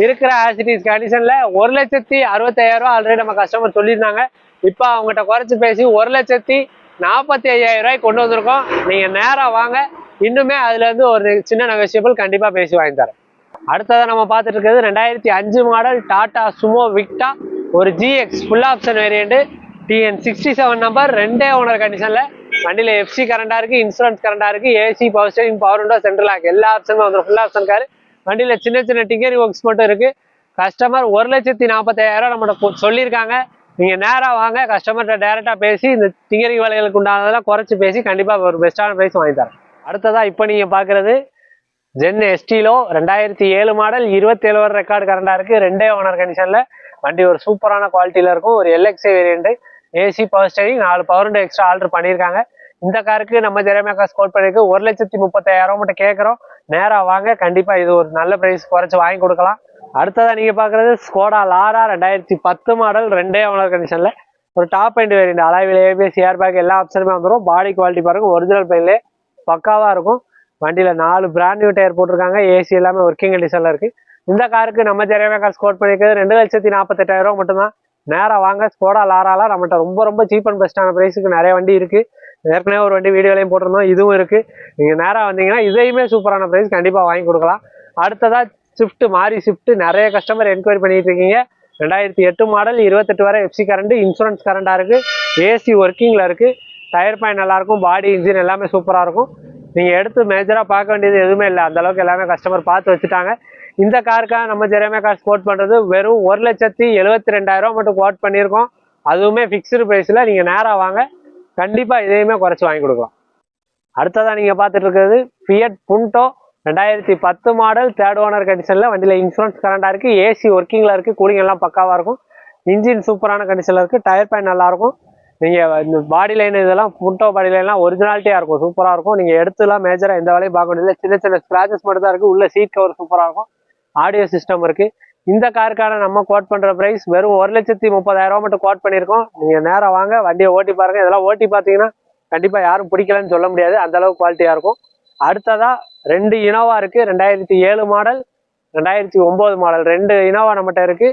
இருக்கிற ஆசிட்டிஸ் கண்டிஷன்ல 1,65,000 ஆல்ரெடி நம்ம கஸ்டமர் சொல்லியிருந்தாங்க. இப்போ அவங்ககிட்ட குறைச்சி பேசி 1,45,000 கொண்டு வந்திருக்கோம். நீங்க நேரா வாங்க, இன்னுமே அதுல இருந்து ஒரு சின்ன நெகோசியபிள் கண்டிப்பா பேசி வாங்கி தரேன். அடுத்ததை நம்ம பார்த்துட்டு இருக்கிறது 2005 மாடல் டாடா சுமோ விக்டா, ஒரு GX full option variant, TN 67 number, 2 owner கண்டிஷன்ல. வண்டியில எஃப்சி கரண்டா இருக்கு, இன்சூரன்ஸ் கரண்டா இருக்கு, AC, power steering, power window, central lock எல்லா ஆப்ஷனும் வந்துடும். Full option car. வண்டியில சின்ன சின்ன டிங்கரிங் ஒர்க்ஸ் மட்டும் இருக்கு. கஸ்டமர் 1,40,000 நம்மகிட்ட சொல்லியிருக்காங்க. நீங்க நேரா வாங்க, கஸ்டமர்கிட்ட டைரக்டா பேசி இந்த டிங்கரிங் வேலைகளுக்கு உண்டானதெல்லாம் குறைச்சி பேசி கண்டிப்பா ஒரு பெஸ்டான பிரைஸ் வாங்கி தரேன். அடுத்ததா இப்போ நீங்க பாக்குறது ஜென் எஸ்டிலோ 2007 மாடல், 27 வர ரெக்கார்டு கரண்டா இருக்கு, 2 ஓனர் கண்டிஷன்ல. வண்டி ஒரு சூப்பரான குவாலிட்டியில இருக்கும். ஒரு LXI variant, AC, power steering, 4 power window extra alter பண்ணியிருக்காங்க. இந்த காருக்கு நம்ம ஜெரேமியா கார்ஸ் கோட் பண்ணிருக்கு 1,30,000 மட்டும் கேட்குறோம். நேரா வாங்க, கண்டிப்பா இது ஒரு நல்ல பிரைஸ் குறைச்சு வாங்கி கொடுக்கலாம். அடுத்ததா நீங்க பாக்குறது ஸ்கோடா லாரா 2010 மாடல், 2 ஓனர் கண்டிஷன்ல. ஒரு top end variant, alloy wheel ABS, air bag எல்லா ஆப்ஷனுமே வந்துடும். பாடி குவாலிட்டி பாருங்க, ஒரிஜினல் பெயின்லே பக்காவா இருக்கும். வண்டியில 4 பிராண்ட் நியூ டயர் போட்டிருக்காங்க. ஏசி எல்லாமே ஒர்க்கிங் கண்டிஷன்ல இருக்கு. இந்த காருக்கு நம்ம ஜெரேமியா கார்ஸ் கோட் பண்ணிருக்கிறது 2,48,000 மட்டும்தான். நேரா வாங்க, ஸ்கோடா லாரால நம்மகிட்ட ரொம்ப ரொம்ப சீப் அண்ட் பெஸ்டான பிரைஸுக்கு நிறைய வண்டி இருக்கு. ஏற்கனவே ஒரு வண்டி வீடியோலையும் போட்டிருந்தோம், இதுவும் இருக்கு. நீங்க நேரா வந்தீங்கன்னா இதையுமே சூப்பரான பிரைஸ் கண்டிப்பா வாங்கி கொடுக்கலாம். அடுத்ததா ஸ்விஃப்ட், மாரி ஸ்விஃப்ட் நிறைய கஸ்டமர் என்கொயரி பண்ணிட்டு இருக்கீங்க. 2008 மாடல், 28 வரை எஃப்சி கரண்ட், இன்சூரன்ஸ் கரண்டா இருக்கு, ஏசி ஒர்க்கிங்ல இருக்கு, டயர் பாயிண்ட் நல்லா இருக்கும், பாடி இன்ஜின் எல்லாமே சூப்பரா இருக்கும். நீங்க எடுத்து மேஜரா பார்க்க வேண்டியது எதுவுமே இல்லை, அந்த அளவுக்கு எல்லாமே கஸ்டமர் பார்த்து வச்சுட்டாங்க. இந்த காருக்காக நம்ம ஜெரேமியா கார்ஸ் கோட் பண்றது வெறும் 1,72,000 மட்டும் கோட் பண்ணியிருக்கோம். அதுவுமே ஃபிக்ஸ்டு பிரைஸ்ல. நீங்க நேரா வாங்க, கண்டிப்பா இதையுமே குறைச்சு வாங்கி கொடுக்கலாம். அடுத்ததான் நீங்க பார்த்துட்டு இருக்கிறது ஃபியட் புண்டோ 2010 மாடல், 3rd ஓனர் கண்டிஷன்ல. வண்டியில இன்சூரன்ஸ் கரண்டா இருக்கு, ஏசி ஒர்க்கிங்ல இருக்கு, கூலிங் எல்லாம் பக்காவா இருக்கும், இன்ஜின் சூப்பரான கண்டிஷன்ல இருக்கு, டயர் பாயிண்ட் நல்லா இருக்கும். நீங்க இந்த பாடி லைன் இதெல்லாம் புண்டோ பாடி லைன்லாம் ஒரிஜினாலிட்டியா இருக்கும், சூப்பரா இருக்கும். நீங்க எடுத்துலாம் மேஜரா எந்த வேலையும் பார்க்க வேண்டியதில்லை. சின்ன சின்ன ஸ்கிராச்சஸ் மட்டும் தான் இருக்கு. உள்ள சீட் கவர் சூப்பரா இருக்கும், ஆடியோ சிஸ்டம் இருக்கு. இந்த காருக்கான நம்ம கோட் பண்ற பிரைஸ் வெறும் 1,30,000 மட்டும் கோட் பண்ணியிருக்கோம். நீங்க நேரம் வாங்க, வண்டியை ஓட்டி பாருங்க. இதெல்லாம் ஓட்டி பார்த்தீங்கன்னா கண்டிப்பா யாரும் பிடிக்கலன்னு சொல்ல முடியாது, அந்த அளவுக்கு குவாலிட்டியா இருக்கும். அடுத்ததா 2 இனோவா இருக்கு, 2007 மாடல், 2009 மாடல், 2 இனோவா நம்மகிட்ட இருக்கு.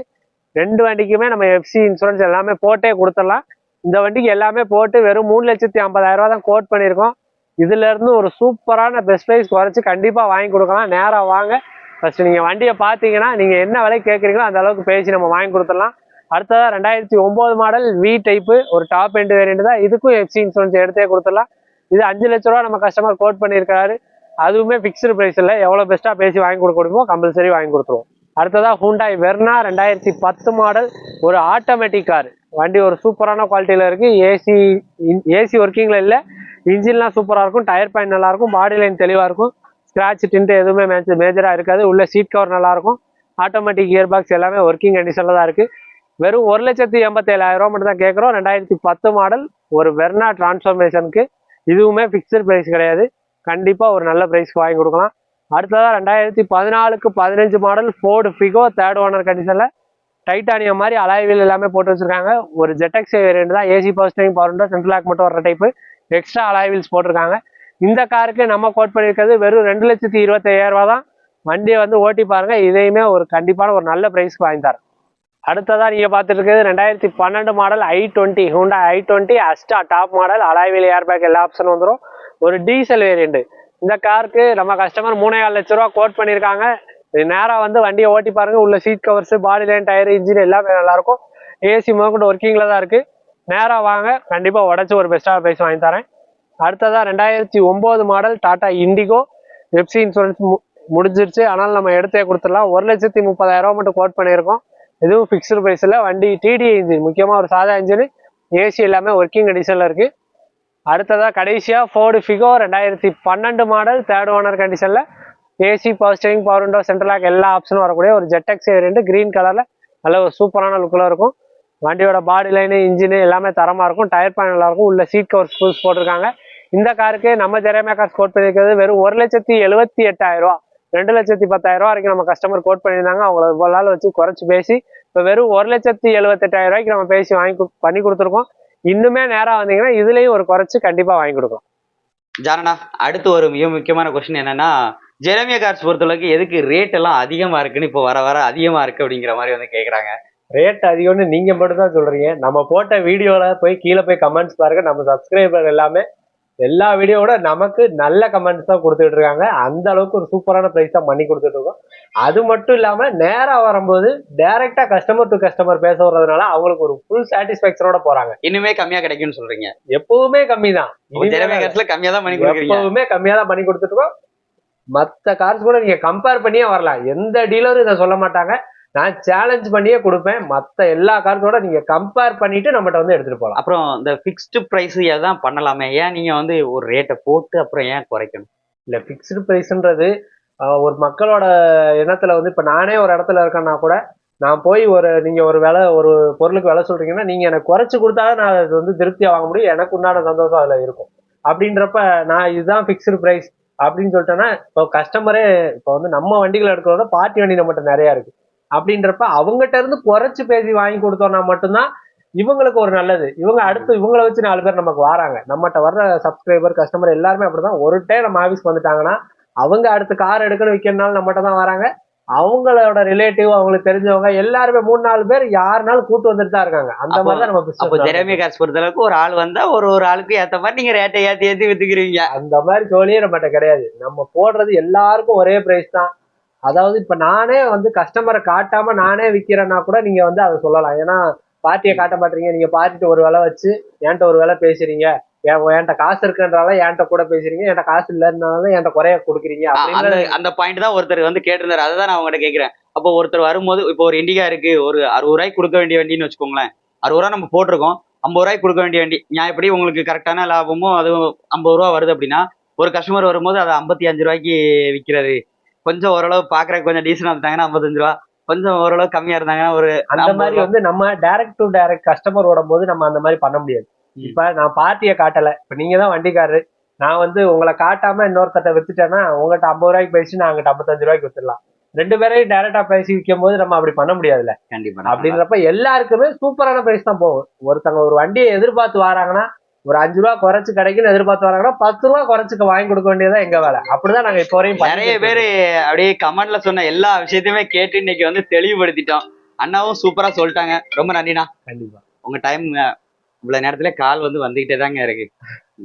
2 வண்டிக்குமே நம்ம எஃப்சி இன்சூரன்ஸ் எல்லாமே போட்டே கொடுத்துடலாம். இந்த வண்டிக்கு எல்லாமே போட்டு வெறும் 3,50,000 தான் கோட் பண்ணியிருக்கோம். இதுல இருந்து ஒரு சூப்பரான பெஸ்ட் ப்ரைஸ் குறைச்சு கண்டிப்பா வாங்கி கொடுக்கலாம். நேரா வாங்க, ஃபர்ஸ்ட் நீங்க வண்டியை பார்த்தீங்கன்னா நீங்க என்ன விலை கேட்குறீங்களோ அந்த அளவுக்கு பேசி நம்ம வாங்கி கொடுத்துடலாம். அடுத்ததா 2009 மாடல் வி டைப்பு, ஒரு டாப் எண்ட் வேரியண்ட் தான். இதுக்கும் எஃப்சி இன்சூரன்ஸ் எடுத்தே கொடுத்துடலாம். இது 5 லட்ச ரூபா நம்ம கஸ்டமர் கோட் பண்ணியிருக்காரு. அதுவுமே ஃபிக்ஸ்டு ப்ரைஸ் இல்லை, எவ்வளோ பெஸ்ட்டாக பேசி வாங்கி கொடுக்க முடியுமோ கம்பல்சரி வாங்கி கொடுத்துருவோம். அடுத்ததா ஹூண்டாய் வெர்னா 2010 மாடல், ஒரு ஆட்டோமேட்டிக் கார். வண்டி ஒரு சூப்பரான குவாலிட்டியில் இருக்கு. ஏசி ஒர்க்கிங்ல இல்லை, இன்ஜின்லாம் சூப்பராக இருக்கும், டயர் பாயிண்ட் நல்லா இருக்கும், பாடி லைன் தெளிவாக இருக்கும், ஸ்கிராட்ச் டிண்ட் எதுவுமே மேஜராக இருக்காது, உள்ள சீட் கவர் நல்லா இருக்கும், ஆட்டோமேட்டிக் கியர் பாக்ஸ் எல்லாமே ஒர்க்கிங் கண்டிஷனில் தான் இருக்கு. வெறும் 1,87,000 மட்டும் தான் கேட்குறோம். 2010 மாடல், ஒரு வெர்னா டிரான்ஸ்ஃபர்மேஷனுக்கு. இதுவுமே ஃபிக்ஸ்டு ப்ரைஸ் கிடையாது, கண்டிப்பா ஒரு நல்ல பிரைஸ்க்கு வாங்கி கொடுக்கலாம். அடுத்ததா 2014க்கு 15 model Ford Figo, 3rd owner கண்டிஷன்ல. டைட்டானியம் மாதிரி அலாய்வில் எல்லாமே போட்டு வச்சிருக்காங்க. ஒரு ஜெட்டெக்ஸே வேரியண்ட் தான், AC power steering, power window, central lock மட்டும் வர டைப்பு, எக்ஸ்ட்ரா அலாய்வில்ஸ் போட்டிருக்காங்க. இந்த காருக்கு நம்ம கோட் பண்ணியிருக்கிறது வெறும் 2,25,000 தான். வண்டியை வந்து ஓட்டி பாருங்க, இதையுமே ஒரு கண்டிப்பான ஒரு நல்ல பிரைஸ்க்கு வாங்கி தரேன். அடுத்ததா நீங்க பார்த்துட்டு இருக்கிறது 2012 model i20, Hyundai i20 Asta top model, alloy wheel air bag எல்லா ஆப்ஷனும் வந்துடும், ஒரு டீசல் வேரியண்ட். இந்த காருக்கு நம்ம கஸ்டமர் 3,4 லட்ச ரூபா கோட் பண்ணியிருக்காங்க. நேரா வந்து வண்டியை ஓட்டி பாருங்க, உள்ள seat covers, body line, tyre, engine எல்லாமே நல்லா இருக்கும், ஏசி முதற்கொண்டு ஒர்க்கிங்ல தான் இருக்கு. நேரா வாங்க, கண்டிப்பா உடச்சு ஒரு பெஸ்டான பிரைஸ் வாங்கி தரேன். அடுத்ததா 2009 model Tata indigo, FC insurance முடிஞ்சிருச்சு, ஆனால் நம்ம எடுத்தே கொடுத்துடலாம். 1,30,000 மட்டும் கோட் பண்ணியிருக்கோம். இதுவும் ஃபிக்ஸ்டு பிரைஸ் இல்லை. வண்டி டிடிஐ இன்ஜின், முக்கியமா ஒரு சாதா இன்ஜின், ஏசி எல்லாமே ஒர்க்கிங் கண்டிஷன்ல இருக்கு. அடுத்ததா கடைசியா Ford Figo 2012 model, 3rd owner கண்டிஷன்ல. AC power steering, power window, central lock எல்லா ஆப்ஷனும் வரக்கூடிய ஒரு ஜெட்டெக்ஸ் வேரியண்ட், கிரீன் கலர்ல நல்ல ஒரு சூப்பரான லுக்கில் இருக்கும். வண்டியோட பாடி லைனு இன்ஜினு எல்லாமே தரமாக இருக்கும். டயர் பாயிண்ட் நல்லா இருக்கும். உள்ள சீட் கவர்ஸ் புதுசு போட்டிருக்காங்க. இந்த காருக்கு நம்ம ஜெரேமியா கார்ஸ் கோட் பண்ணியிருக்கிறது வெறும் 1,78,000 2,10,000 வரைக்கும் நம்ம கஸ்டமர் கோட் பண்ணியிருந்தாங்க. அவங்கள இவ்வளோ நாள் வச்சு குறைச்சி பேசி இப்போ வெறும் 1,78,000 நம்ம பேசி பண்ணி கொடுத்துருக்கோம். இன்னுமே நேராக வந்தீங்கன்னா இதுலேயும் ஒரு குறைச்சி கண்டிப்பாக வாங்கி கொடுக்கலாம். ஜானண்ணா, அடுத்து ஒரு மிக முக்கியமான கொஸ்டின் என்னன்னா, ஜெரேமியா கார்ஸ் பொறுத்தளவுக்கு எதுக்கு ரேட் எல்லாம் அதிகமா இருக்குன்னு இப்போ வர வர அதிகமா இருக்கு அப்படிங்கிற மாதிரி வந்து கேக்குறாங்க. ரேட் அதிகம்னு நீங்க மட்டும் தான் சொல்றீங்க. நம்ம போட்ட வீடியோல போய் கீழே போய் கமெண்ட்ஸ் பாருங்க. நம்ம சப்ஸ்கிரைபர் எல்லாமே எல்லா வீடியோவோட நமக்கு நல்ல கமெண்ட்ஸ் தான் கொடுத்துட்டு இருக்காங்க. அந்த அளவுக்கு ஒரு சூப்பரான பிரைஸ் தான் பண்ணி கொடுத்துட்டு இருக்கோம். அது மட்டும் இல்லாம நேரா வரும்போது டைரக்டா கஸ்டமர் டு கஸ்டமர் பேச வர்றதுனால அவங்களுக்கு ஒரு ஃபுல் சாட்டிஸ்பேக்ஷனோட போறாங்க. இன்னுமே கம்மியா கிடைக்கும்னு சொல்றீங்க? எப்பவுமே கம்மி தான். ஜெரேமியா கார்ஸ்ல கம்மியா தான் பண்ணி கொடுக்குறீங்க? எப்பவுமே கம்மியா தான் பண்ணி கொடுத்துட்டு இருக்கோம். மற்ற கார்ஸ் கூட நீங்க கம்பேர் பண்ணியே வரலாம். எந்த டீலரும் இதை சொல்ல மாட்டாங்க. நான் சேலஞ்ச் பண்ணியே கொடுப்பேன். மற்ற எல்லா கார்ஸோட நீங்க கம்பேர் பண்ணிட்டு நம்மகிட்ட வந்து எடுத்துட்டு போகலாம். அப்புறம் இந்த ஃபிக்ஸ்டு பிரைஸ் எதான் பண்ணலாமே, ஏன் நீங்க வந்து ஒரு ரேட்டை போட்டு அப்புறம் ஏன் குறைக்கணும்? இல்ல ஃபிக்ஸ்டு பிரைஸ்ன்றது ஒரு மக்களோட எண்ணத்துல வந்து இப்ப நானே ஒரு இடத்துல இருக்கேன்னா கூட நான் போய் நீங்க ஒரு விலை ஒரு பொருளுக்கு விலை சொல்றீங்கன்னா நீங்க எனக்கு குறைச்சு கொடுத்தாலும் நான் அது வந்து திருப்தியா வாங்க முடியும். எனக்கு உண்டான சந்தோஷம் அதுல இருக்கும். அப்படின்றப்ப நான் இதுதான் ஃபிக்ஸ்டு பிரைஸ் அப்படின்னு சொல்லிட்டேன்னா இப்போ கஸ்டமரே இப்போ வந்து நம்ம வண்டிகளை எடுக்கிறத பார்ட்டி வண்டி நம்மகிட்ட நிறைய இருக்கு. அப்படின்றப்ப அவங்ககிட்ட இருந்து குறைச்சு பேசி வாங்கி கொடுத்தோம்னா மட்டும்தான் இவங்களுக்கு ஒரு நல்லது. இவங்க அடுத்து இவங்களை வச்சு 4 பேர் நமக்கு வராங்க. நம்மகிட்ட வர்ற சப்ஸ்கிரைபர் கஸ்டமர் எல்லாருமே அப்படிதான். ஒரு டைம் நம்ம ஆஃபீஸ்க்கு வந்துட்டாங்கன்னா அவங்க அடுத்து கார் எடுக்கணும் விற்கிறனால நம்மகிட்ட தான் வராங்க. அவங்களோட ரிலேட்டிவ் அவங்களுக்கு தெரிஞ்சவங்க எல்லாருமே 3-4 பேர் யாருனாலும் கூட்டு வந்துட்டு தான் இருக்காங்க. அந்த மாதிரி தான் நம்ம ஜெரேமியா கார்ஸ் பொறுத்த அளவுக்கு ஒரு ஆள் வந்தா ஒரு ஆளுக்கு ஏத்த மாதிரி நீங்க ரேட்டை ஏத்தி வித்துக்கிறீங்க. அந்த மாதிரி ஜோலியே நம்மகிட்ட கிடையாது. நம்ம போடுறது எல்லாருக்கும் ஒரே பிரைஸ் தான். அதாவது இப்ப நானே வந்து கஸ்டமரை காட்டாம நானே விற்கிறேன்னா கூட நீங்க வந்து அதை சொல்லலாம். ஏன்னா பார்ட்டியை காட்ட மாட்டீங்க. நீங்க பார்ட்டிட்டு ஒரு விலை வச்சு என்கிட்ட ஒரு விலை பேசுறீங்க. என்கிட்ட காசு இருக்குன்றால என்கிட்ட கூட பேசுறீங்க. என்கிட்ட காசு இல்லைன்னாலும் என்கிட்ட குறைய கொடுக்குறீங்க. அந்த பாயிண்ட் தான் ஒருத்தர் வந்து கேட்டிருந்தாரு. அதான் நான் உங்ககிட்ட கேட்கிறேன். அப்போ ஒருத்தர் வரும்போது இப்போ ஒரு இண்டிகா இருக்கு, ஒரு 60 ரூபாய்க்கு கொடுக்க வேண்டிய வண்டின்னு வச்சுக்கோங்களேன். 60 ரூபா நம்ம போட்டிருக்கோம், 50 ரூபாய்க்கு கொடுக்க வேண்டிய வண்டி. நான் எப்படி உங்களுக்கு கரெக்டான லாபமோ அது 50 ரூபா வருது அப்படின்னா ஒரு கஸ்டமர் வரும்போது அதை 55 ரூபாய்க்கு விற்கிறது. கொஞ்சம் ஓரளவு பாக்குறதுக்கு கொஞ்சம் டீசெண்டா இருந்தாங்கன்னா 55 ரூபா, கொஞ்சம் ஓரளவு கம்மியா இருந்தாங்கன்னா ஒரு அந்த மாதிரி வந்து நம்ம டைரக்ட் டு டைரக்ட் கஸ்டமர் ஓடும் போது நம்ம அந்த மாதிரி பண்ண முடியாது. இப்ப நான் பார்ட்டியை காட்டல, இப்ப நீங்க தான் வண்டிக்காரரு, நான் வந்து உங்களை காட்டாம இன்னொருத்தட்ட வித்துட்டேன்னா உங்கள்கிட்ட 50 ரூபாய்க்கு பேசி நான் அங்கிட்ட 55 ரூபாய்க்கு வித்துடலாம். 2 பேரையும் டைரக்டா பேசி விற்கும் போது நம்ம அப்படி பண்ண முடியாதுல்ல. கண்டிப்பா. அப்படின்றப்ப எல்லாருக்குமே சூப்பரான பிரைஸ் தான் போகும். ஒருத்தவங்க ஒரு வண்டியை எதிர்பார்த்து வராங்கன்னா ஒரு 5 ரூபா குறைச்சு கிடைக்குன்னு எதிர்பார்த்து வராங்கன்னா 10 ரூபா குறைச்சுக்க வாங்கி கொடுக்க வேண்டியதான் எங்க வேலை. அப்படிதான் நாங்க இப்போ வரையும் நிறைய பேரு அப்படியே கமெண்ட்ல சொன்ன எல்லா விஷயத்தையுமே கேட்டு இன்னைக்கு வந்து தெளிவுபடுத்திட்டோம். அண்ணாவும் சூப்பரா சொல்லிட்டாங்க. ரொம்ப நன்றிண்ணா. கண்டிப்பா. உங்க டைம் இவ்வளவு நேரத்துல கால் வந்து வந்துகிட்டே தாங்க இருக்கு.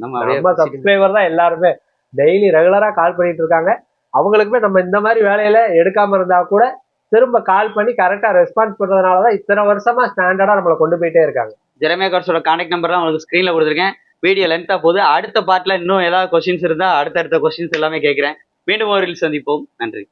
நம்ம சப்ஸ்கிரைபர் தான் எல்லாருமே டெய்லி ரெகுலரா கால் பண்ணிட்டு இருக்காங்க. அவங்களுக்குமே நம்ம இந்த மாதிரி வேலையில எடுக்காம இருந்தா கூட திரும்ப கால் பண்ணி கரெக்டா ரெஸ்பான்ஸ் பண்றதுனாலதான் இத்தனை வருஷமா ஸ்டாண்டர்டா நம்மளை கொண்டு போயிட்டே இருக்காங்க. ஜெரேமியா கார்ஸோட கான்டாக்ட் நம்பர் தான் உங்களுக்கு ஸ்கிரீன்ல கொடுத்துருக்கேன். வீடியோ லென்த்தா போகுது. அடுத்த பார்ட்ல இன்னும் ஏதாவது கொஸ்டின்ஸ் இருந்தா அடுத்தடுத்த கொஸ்டின்ஸ் எல்லாமே கேட்கிறேன். மீண்டும் ஒரு சந்திப்போம். நன்றி.